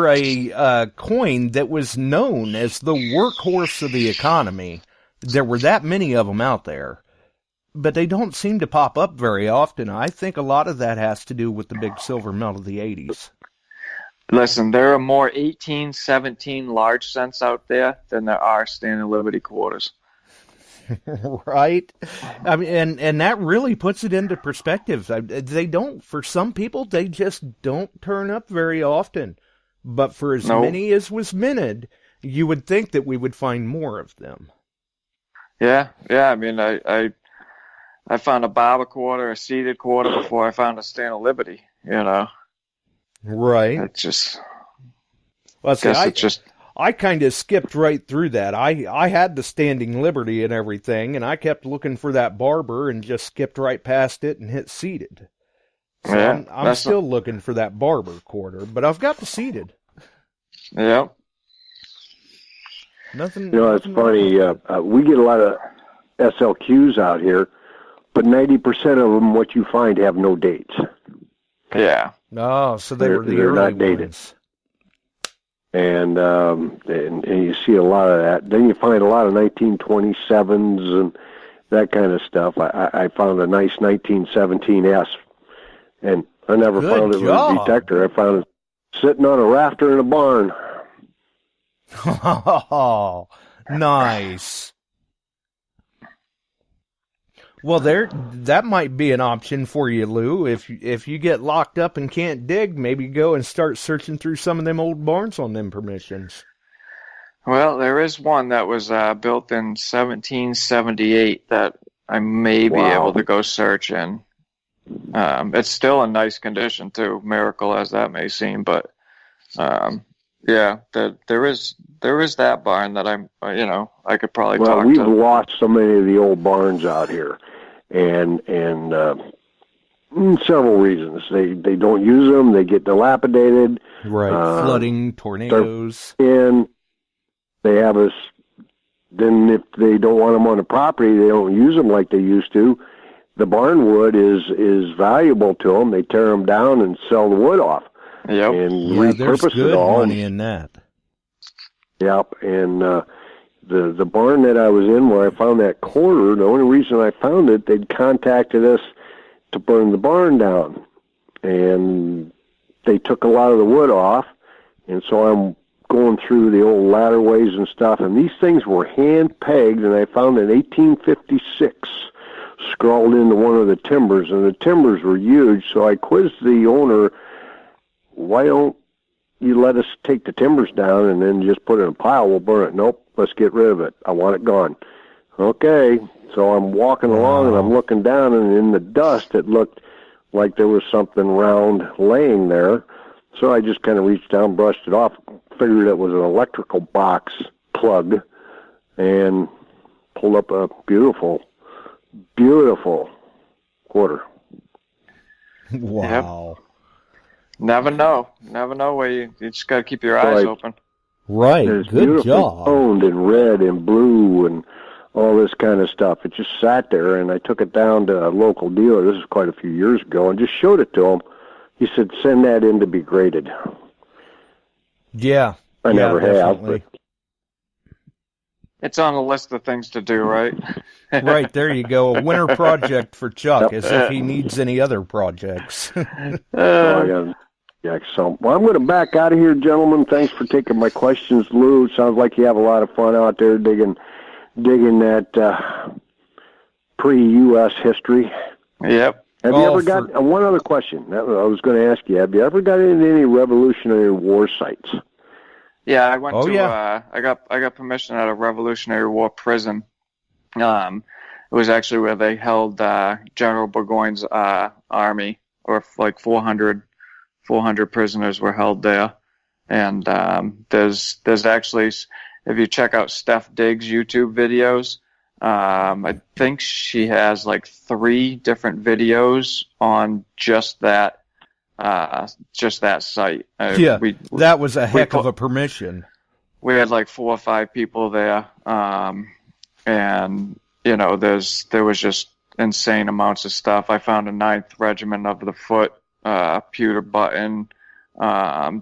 a coin that was known as the workhorse of the economy. There were that many of them out there, but they don't seem to pop up very often. I think a lot of that has to do with the big silver melt of the 80s. Listen, there are more 1817 large cents out there than there are Stand of Liberty quarters. Right? I mean, and that really puts it into perspective. They don't, for some people, they just don't turn up very often. But for as many as was minted, you would think that we would find more of them. Yeah. I mean, I found a barber quarter, a seated quarter before I found a Stand of Liberty, Right. It's just... Well, see, I kind of skipped right through that. I had the Standing Liberty and everything, and I kept looking for that barber and just skipped right past it and hit seated. So yeah, I'm still looking for that barber quarter, but I've got the seated. Yeah. Nothing. It's funny. We get a lot of SLQs out here, but 90% of them, what you find, have no dates. Yeah. Oh, so they're early not dated. ones. And you see a lot of that. Then you find a lot of 1927s and that kind of stuff. I found a nice 1917S, and I never found it with a detector. I found it sitting on a rafter in a barn. Oh, nice. Well, that might be an option for you, Lou. If you get locked up and can't dig, maybe go and start searching through some of them old barns on them permissions. Well, there is one that was built in 1778 that I may be able to go search in. It's still in nice condition too, miracle as that may seem, but yeah, there is that barn that I could probably talk to. We've lost so many of the old barns out here, and several reasons. They don't use them. They get dilapidated. Right, flooding, tornadoes. And they have us. Then if they don't want them on the property, they don't use them like they used to. The barn wood is valuable to them. They tear them down and sell the wood off. Yep. And there's repurpose good it all. money in that. Yep. And the barn that I was in where I found that quarter, the only reason I found it, they'd contacted us to burn the barn down. And they took a lot of the wood off. And so I'm going through the old ladderways and stuff. And these things were hand-pegged, and I found in 1856 scrawled into one of the timbers. And the timbers were huge, so I quizzed the owner, why don't you let us take the timbers down and then just put it in a pile? We'll burn it. Nope, let's get rid of it. I want it gone. Okay, so I'm walking along and I'm looking down, and in the dust it looked like there was something round laying there. So I just kind of reached down, brushed it off, figured it was an electrical box plug, and pulled up a beautiful quarter. Wow. Yep. Never know where you just got to keep your eyes open. Right. It's Good job. toned and red and blue and all this kind of stuff. It just sat there, and I took it down to a local dealer. This was quite a few years ago, and just showed it to him. He said, "Send that in to be graded." Yeah. I never definitely. have. But It's on the list of things to do, right? Right, there you go. A winter project for Chuck, as if he needs any other projects. So, well, I'm going to back out of here, gentlemen. Thanks for taking my questions, Lou. Sounds like you have a lot of fun out there digging that pre-U.S. history. Yep. Have you ever got one other question? I was going to ask you. Have you ever got into any Revolutionary War sites? Yeah, I went I got permission at a Revolutionary War prison. It was actually where they held General Burgoyne's army, or like 400 prisoners were held there. And there's actually, if you check out Steph Diggs' YouTube videos, I think she has like 3 different videos on just that site. That was a heck of a permission. We had like 4 or 5 people there, and there was just insane amounts of stuff. I found a 9th Regiment of the Foot pewter button.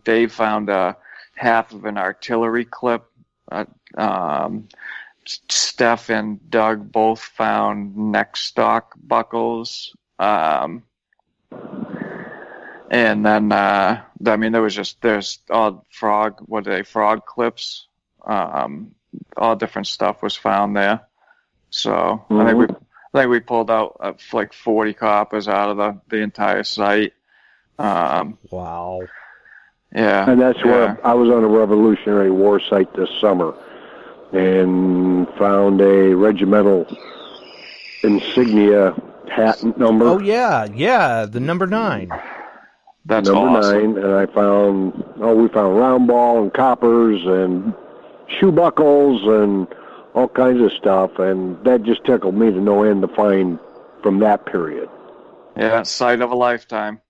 Dave found half of an artillery clip. Steph and Doug both found neck stock buckles. And then, there's all frog clips. All different stuff was found there. So I think we pulled out like 40 coppers out of the entire site. Wow. Yeah. And that's where I was on a Revolutionary War site this summer and found a regimental insignia hat number. Oh, yeah, the number 9. That's number awesome. 9, and we found round ball and coppers and shoe buckles and all kinds of stuff, and that just tickled me to no end to find from that period. Yeah, sight of a lifetime.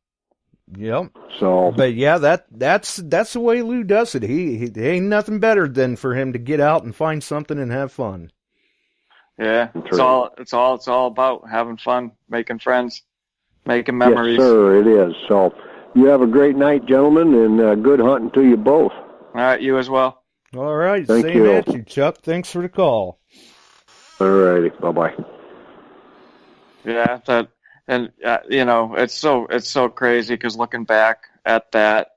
Yep. So, but yeah, that's the way Lou does it. He ain't nothing better than for him to get out and find something and have fun. Yeah, it's all about having fun, making friends, making memories. Yes, sir, it is. So, you have a great night, gentlemen, and good hunting to you both. All right, you as well. All right, Thank same you. at you, Chuck. Thanks for the call. All righty, bye-bye. Yeah, it's so crazy because looking back at that,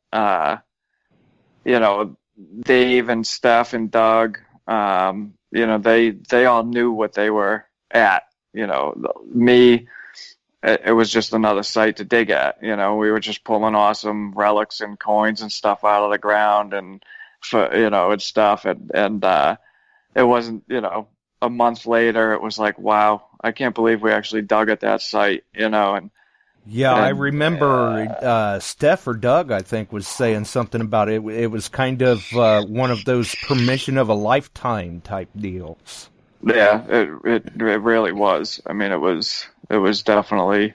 Dave and Steph and Doug, they all knew what they were at. me, it was just another site to dig at. We were just pulling awesome relics and coins and stuff out of the ground and stuff. And it wasn't, a month later, it was like, wow, I can't believe we actually dug at that site, and yeah, I remember Steph or Doug, I think, was saying something about it. It was kind of one of those permission of a lifetime type deals. Yeah, it really was. I mean, it was definitely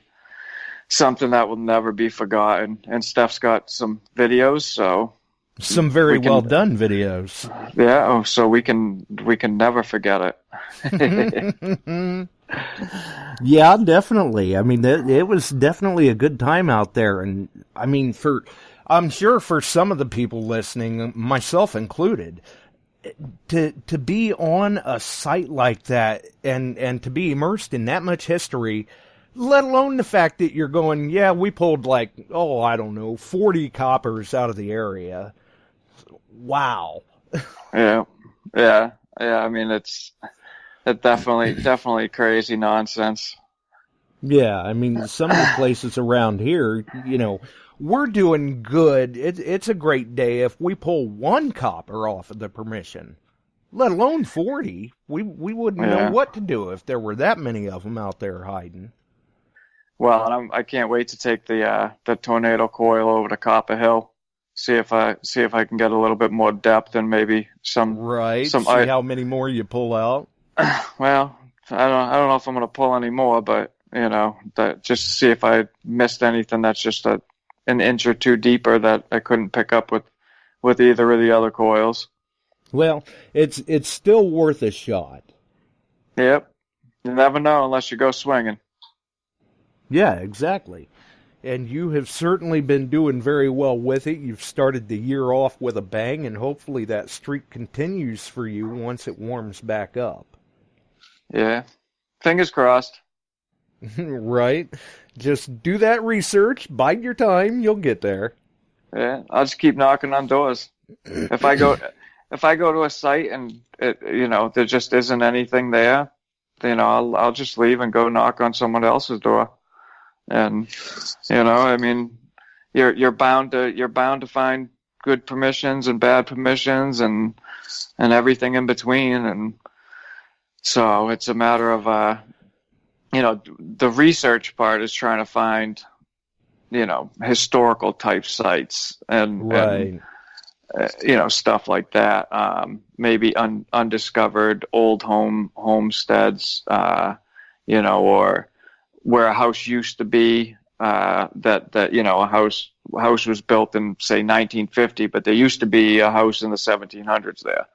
something that will never be forgotten. And Steph's got some videos, so some very well done videos. Yeah, so we can never forget it. Yeah, definitely. I mean, it was definitely a good time out there, and I mean, I'm sure for some of the people listening, myself included, to be on a site like that and to be immersed in that much history, let alone the fact that you're going, yeah, we pulled 40 coppers out of the area. Wow. Yeah. I mean, it's definitely crazy nonsense. Yeah, I mean, some of the places around here, we're doing good. It's a great day if we pull one copper off of the permission, let alone 40. We wouldn't know what to do if there were that many of them out there hiding. Well, and I can't wait to take the tornado coil over to Copper Hill. See if I can get a little bit more depth and maybe some see how many more you pull out. Well, I don't know if I'm going to pull any more, but just to see if I missed anything that's just an inch or two deeper that I couldn't pick up with either of the other coils. Well, it's still worth a shot. Yep, you never know unless you go swinging. Yeah, exactly. And you have certainly been doing very well with it. You've started the year off with a bang, and hopefully that streak continues for you once it warms back up. Yeah. Fingers crossed. Right. Just do that research, bide your time, you'll get there. Yeah, I'll just keep knocking on doors. If I go to a site and there just isn't anything there, I'll just leave and go knock on someone else's door. And I mean, you're bound to find good permissions and bad permissions and everything in between. And so it's a matter of the research part is trying to find historical type sites and right. And stuff like that. Maybe undiscovered old homesteads, or where a house used to be, that a house was built in, say, 1950, but there used to be a house in the 1700s there.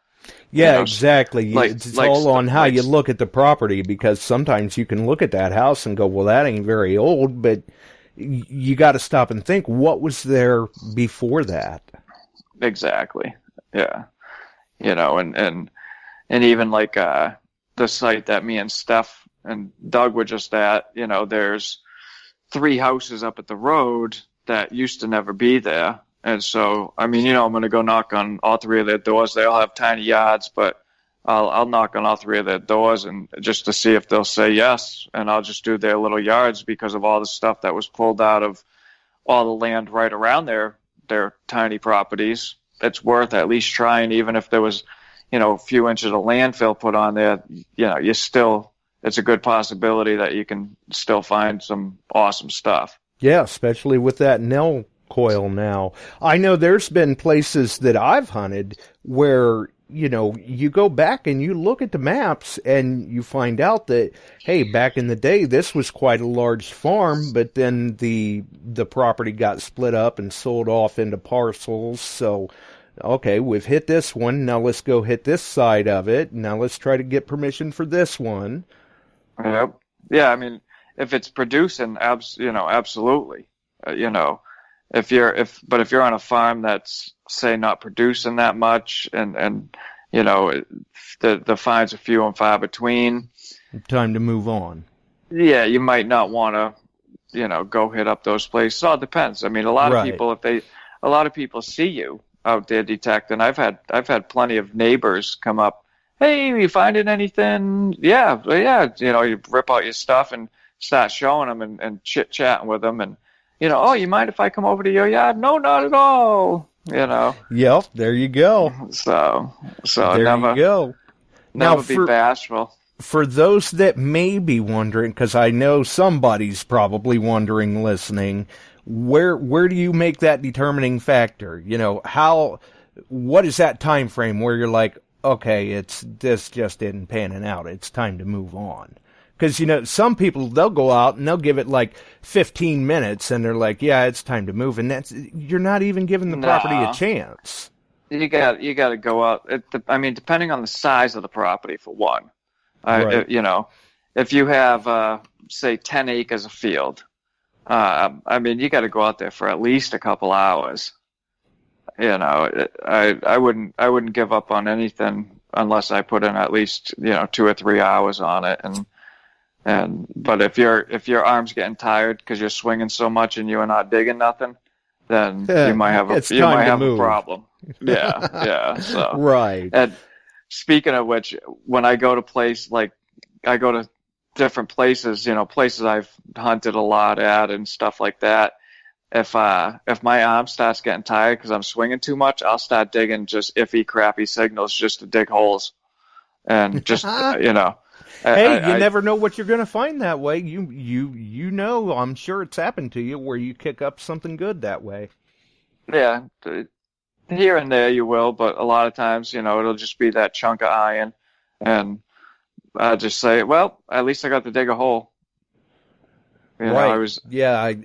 Yeah, exactly. It's all on how you look at the property, because sometimes you can look at that house and go, well, that ain't very old, but you got to stop and think, what was there before that? Exactly. Yeah. And even like the site that me and Steph and Doug were just at, there's 3 houses up at the road that used to never be there. And so, I mean, I'm going to go knock on all 3 of their doors. They all have tiny yards, but I'll knock on all 3 of their doors and just to see if they'll say yes. And I'll just do their little yards because of all the stuff that was pulled out of all the land right around their tiny properties. It's worth at least trying, even if there was, a few inches of landfill put on there, it's a good possibility that you can still find some awesome stuff. Yeah, especially with that Nell coil now. I know there's been places that I've hunted where, you go back and you look at the maps and you find out that, hey, back in the day, this was quite a large farm, but then the property got split up and sold off into parcels. So, okay, we've hit this one. Now let's go hit this side of it. Now let's try to get permission for this one. Yep. Yeah, I mean, if it's producing, absolutely. If you're on a farm that's, say, not producing that much and the finds are few and far between, time to move on. Yeah, you might not want to, go hit up those places. So it depends. I mean, a lot of people see you out there detecting. I've had plenty of neighbors come up hey, you finding anything? Yeah, yeah. You rip out your stuff and start showing them and chit-chatting with them. And, oh, you mind if I come over to your yard? No, not at all. Yep, there you go. So There never, you go. never Now, be bashful. For those that may be wondering, because I know somebody's probably wondering listening, where do you make that determining factor? What is that time frame where you're like, okay, this just isn't panning out. It's time to move on. Because, some people, they'll go out and they'll give it like 15 minutes and they're like, yeah, it's time to move. And you're not even giving the property a chance. You got to go out. Depending on the size of the property, for one. Right. If you have, say, 10 acres of field, you got to go out there for at least a couple hours. I wouldn't give up on anything unless I put in at least 2 or 3 hours on it. But if your arm's getting tired because you're swinging so much and you're not digging nothing, then you might have a problem. Yeah. So right. And speaking of which, when I go to different places, places I've hunted a lot at and stuff like that. If my arm starts getting tired because I'm swinging too much, I'll start digging just iffy, crappy signals just to dig holes, and just Hey, you never know what you're going to find that way. I'm sure it's happened to you where you kick up something good that way. Yeah, here and there you will, but a lot of times, it'll just be that chunk of iron, and I just say, well, at least I got to dig a hole. Right.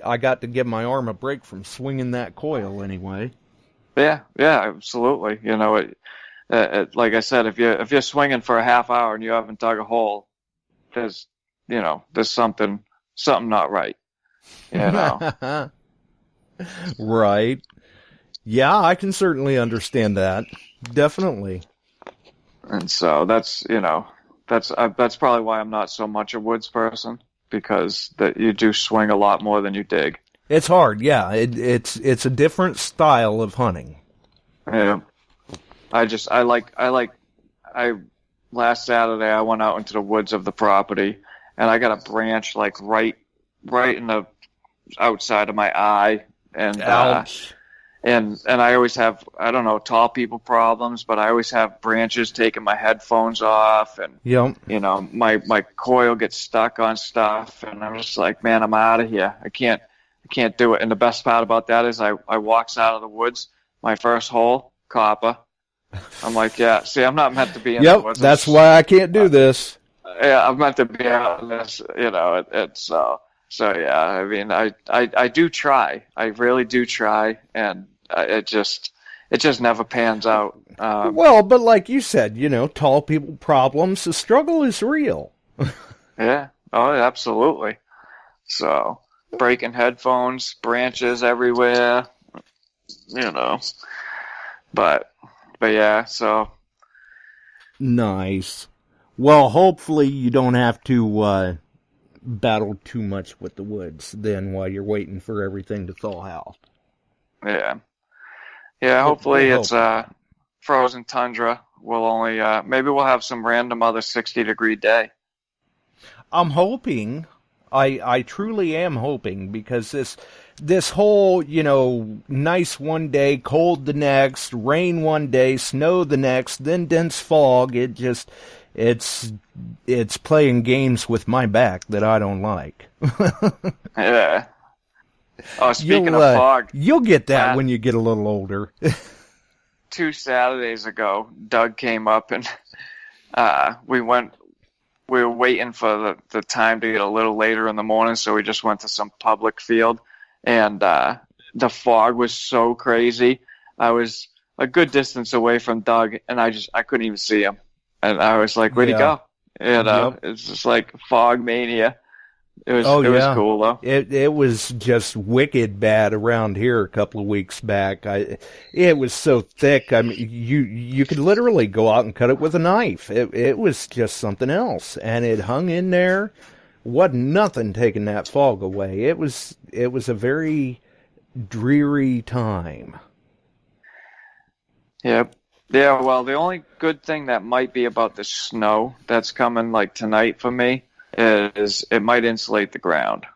I got to give my arm a break from swinging that coil anyway. Yeah, absolutely. Like I said, if you're swinging for a half hour and you haven't dug a hole, there's something not right. Right. Yeah, I can certainly understand that. Definitely. And so that's probably why I'm not so much a woods person, because that you do swing a lot more than you dig. It's hard, yeah. It's a different style of hunting. Yeah. Last Saturday I went out into the woods of the property, and I got a branch like right in the outside of my eye, and ouch. And I always have, I don't know, tall people problems, but I always have branches taking my headphones off, and yep. My coil gets stuck on stuff, and I'm just like, man, I'm out of here. I can't do it. And the best part about that is I walks out of the woods, my first hole, copper. I'm like, yeah, see, I'm not meant to be in the woods. That's why I can't do this. Yeah, I'm meant to be out in this, So yeah, I do try. I really do try, and it just never pans out. Well, but like you said, tall people problems, the struggle is real. Yeah. Oh, absolutely. So, breaking headphones, branches everywhere, But yeah, so. Nice. Well, hopefully you don't have to battle too much with the woods then while you're waiting for everything to thaw out. Yeah. Yeah, hopefully it's frozen tundra. We'll only maybe we'll have some random other 60-degree day. I'm hoping. I truly am hoping, because this whole, nice one day, cold the next, rain one day, snow the next, then dense fog, it's playing games with my back that I don't like. Yeah. Oh, speaking of fog, you'll get that when you get a little older. 2 Saturdays ago, Doug came up, and we were waiting for the time to get a little later in the morning, so we just went to some public field, and the fog was so crazy. I was a good distance away from Doug, and I couldn't even see him. And I was like, where'd he go? Yep. It's just like fog mania. It was cool, though. It was just wicked bad around here a couple of weeks back. It was so thick. I mean, you could literally go out and cut it with a knife. It was just something else, and it hung in there. Wasn't nothing taking that fog away. It was a very dreary time. Yep. Yeah, well, the only good thing that might be about the snow that's coming like tonight for me is it might insulate the ground.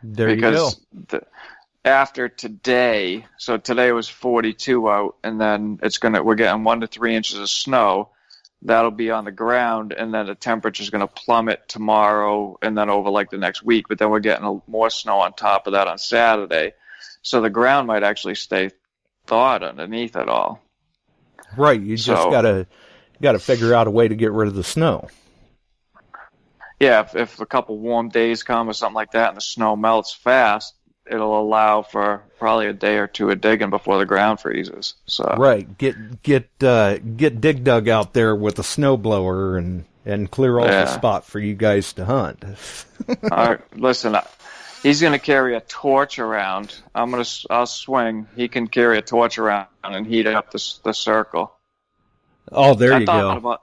There you go. Because after today, so today was 42 out, and then we're getting 1 to 3 inches of snow. That'll be on the ground, and then the temperature's going to plummet tomorrow and then over like the next week. But then we're getting more snow on top of that on Saturday. So the ground might actually stay thawed underneath it all. Right, you just gotta figure out a way to get rid of the snow. Yeah, if a couple warm days come or something like that and the snow melts fast, it'll allow for probably a day or two of digging before the ground freezes. So right, get Dig Dug out there with a snowblower and clear off the spot for you guys to hunt. All right, listen, he's gonna carry a torch around. I'll swing. He can carry a torch around and heat up the circle. Oh, there you go.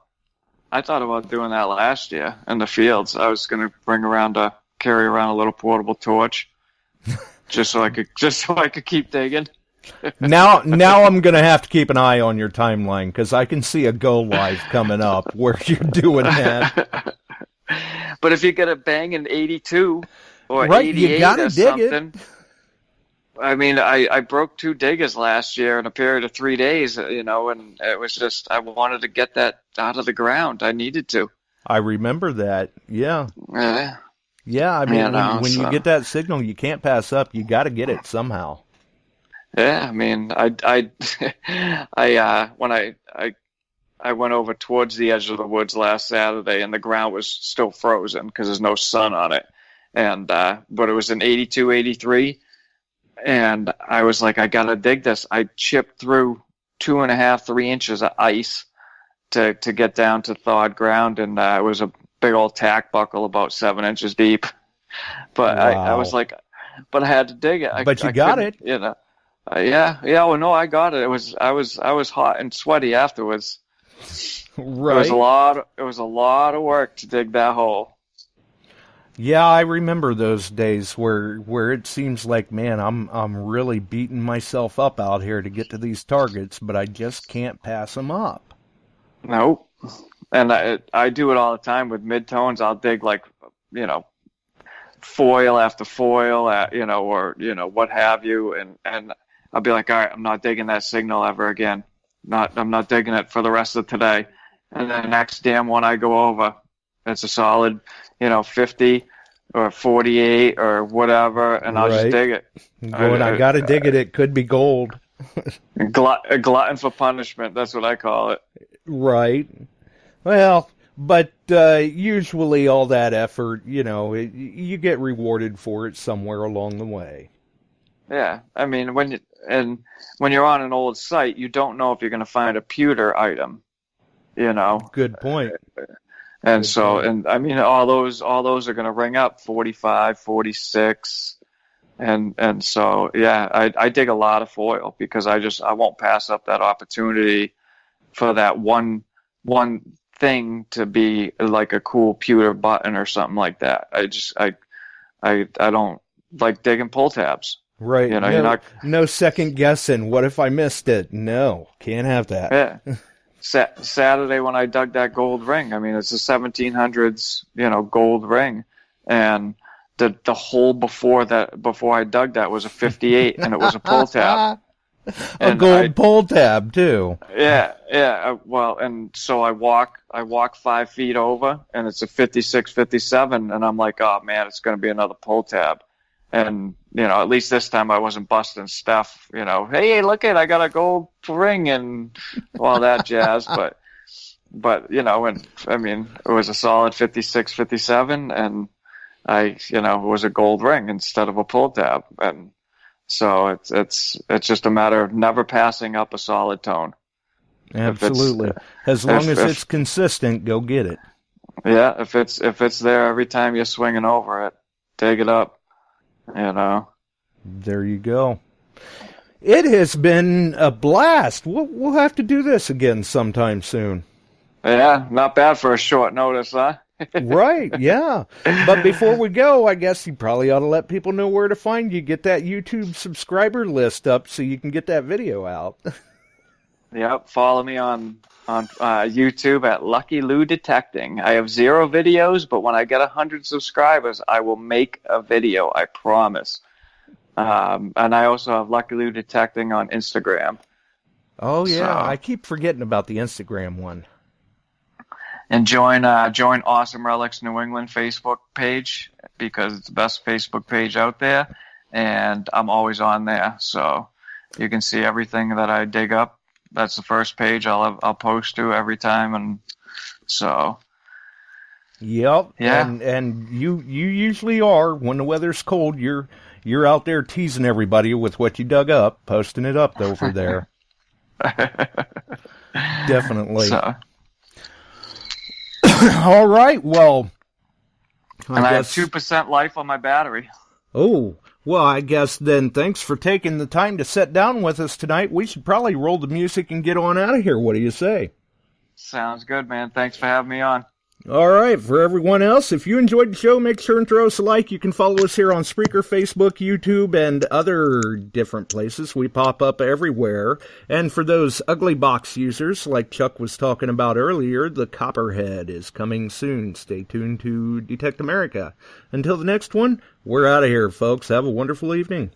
I thought about doing that last year in the fields. I was gonna carry around a little portable torch. Just so I could keep digging. Now I'm gonna have to keep an eye on your timeline because I can see a go live coming up where you're doing that. But if you get a bang in 82 or right, 88 you gotta or dig something, it. I mean, I broke 2 diggers last year in a period of 3 days, and it was just I wanted to get that out of the ground. I needed to. I remember that. Yeah. Yeah, I mean, when you get that signal, you can't pass up. You got to get it somehow. Yeah, I mean, when I went over towards the edge of the woods last Saturday, and the ground was still frozen because there's no sun on it, and but it was an 82, 83, and I was like, I gotta dig this. I chipped through 2.5, 3 inches of ice to get down to thawed ground, and it was a big old tack buckle about 7 inches deep. But wow. I was like, but I had to dig it. But you got it. Yeah. Well, no, I got it. I was hot and sweaty afterwards. Right. It was a lot of work to dig that hole. Yeah, I remember those days where it seems like, man, I'm really beating myself up out here to get to these targets, but I just can't pass them up. Nope. And I do it all the time with mid-tones. I'll dig foil after foil, or what have you, and I'll be like, all right, I'm not digging that signal ever again. I'm not digging it for the rest of today. And then the next damn one I go over, it's a solid, 50 or 48 or whatever, and I'll just dig it. I got to dig it. It could be gold. A glutton for punishment. That's what I call it. Right. Well, but usually all that effort, you get rewarded for it somewhere along the way. Yeah, I mean, when you're on an old site, you don't know if you're going to find a pewter item, Good point. And and I mean, all those are going to ring up 45, 46, and so yeah, I dig a lot of foil because I won't pass up that opportunity for that one thing to be like a cool pewter button or something like that. I don't like digging pull tabs. Right. No second guessing. What if I missed it? No, can't have that. Yeah. Saturday when I dug that gold ring, I mean, it's a 1700s, gold ring, and the hole before I dug that was a 58, and it was a pull tab. A gold pull tab too. Yeah. Well, and so I walk 5 feet over, and it's a 56, 57, and I'm like, oh man, it's going to be another pull tab. And at least this time I wasn't busting stuff. Hey, look I got a gold ring and all that jazz. But and I mean, it was a solid 56, 57, and it was a gold ring instead of a pull tab, and so it's just a matter of never passing up a solid tone. Absolutely. As long as it's consistent, go get it. Yeah, if it's there every time you're swinging over it, dig it up. There you go. It has been a blast. We'll have to do this again sometime soon. Yeah, not bad for a short notice, huh? Right, yeah. But before we go, I guess you probably ought to let people know where to find you. Get that YouTube subscriber list up so you can get that video out. Yep. Follow me on YouTube at Lucky Lou Detecting. I have 0 videos, but when I get 100 subscribers, I will make a video. I promise. And I also have Lucky Lou Detecting on Instagram. Oh yeah, So, I keep forgetting about the Instagram one. and join Awesome Relics New England Facebook page because it's the best Facebook page out there, and I'm always on there, so you can see everything that I dig up. That's the first page I'll post to every time, and so. Yep. Yeah. And you usually are when the weather's cold. You're out there teasing everybody with what you dug up, posting it up over there. Definitely. So. All right. Well, I have 2% life on my battery. Oh, well, I guess then thanks for taking the time to sit down with us tonight. We should probably roll the music and get on out of here. What do you say? Sounds good, man. Thanks for having me on. All right, for everyone else, if you enjoyed the show, make sure and throw us a like. You can follow us here on Spreaker, Facebook, YouTube, and other different places. We pop up everywhere. And for those ugly box users, like Chuck was talking about earlier, the Copperhead is coming soon. Stay tuned to Detect America. Until the next one, we're out of here, folks. Have a wonderful evening.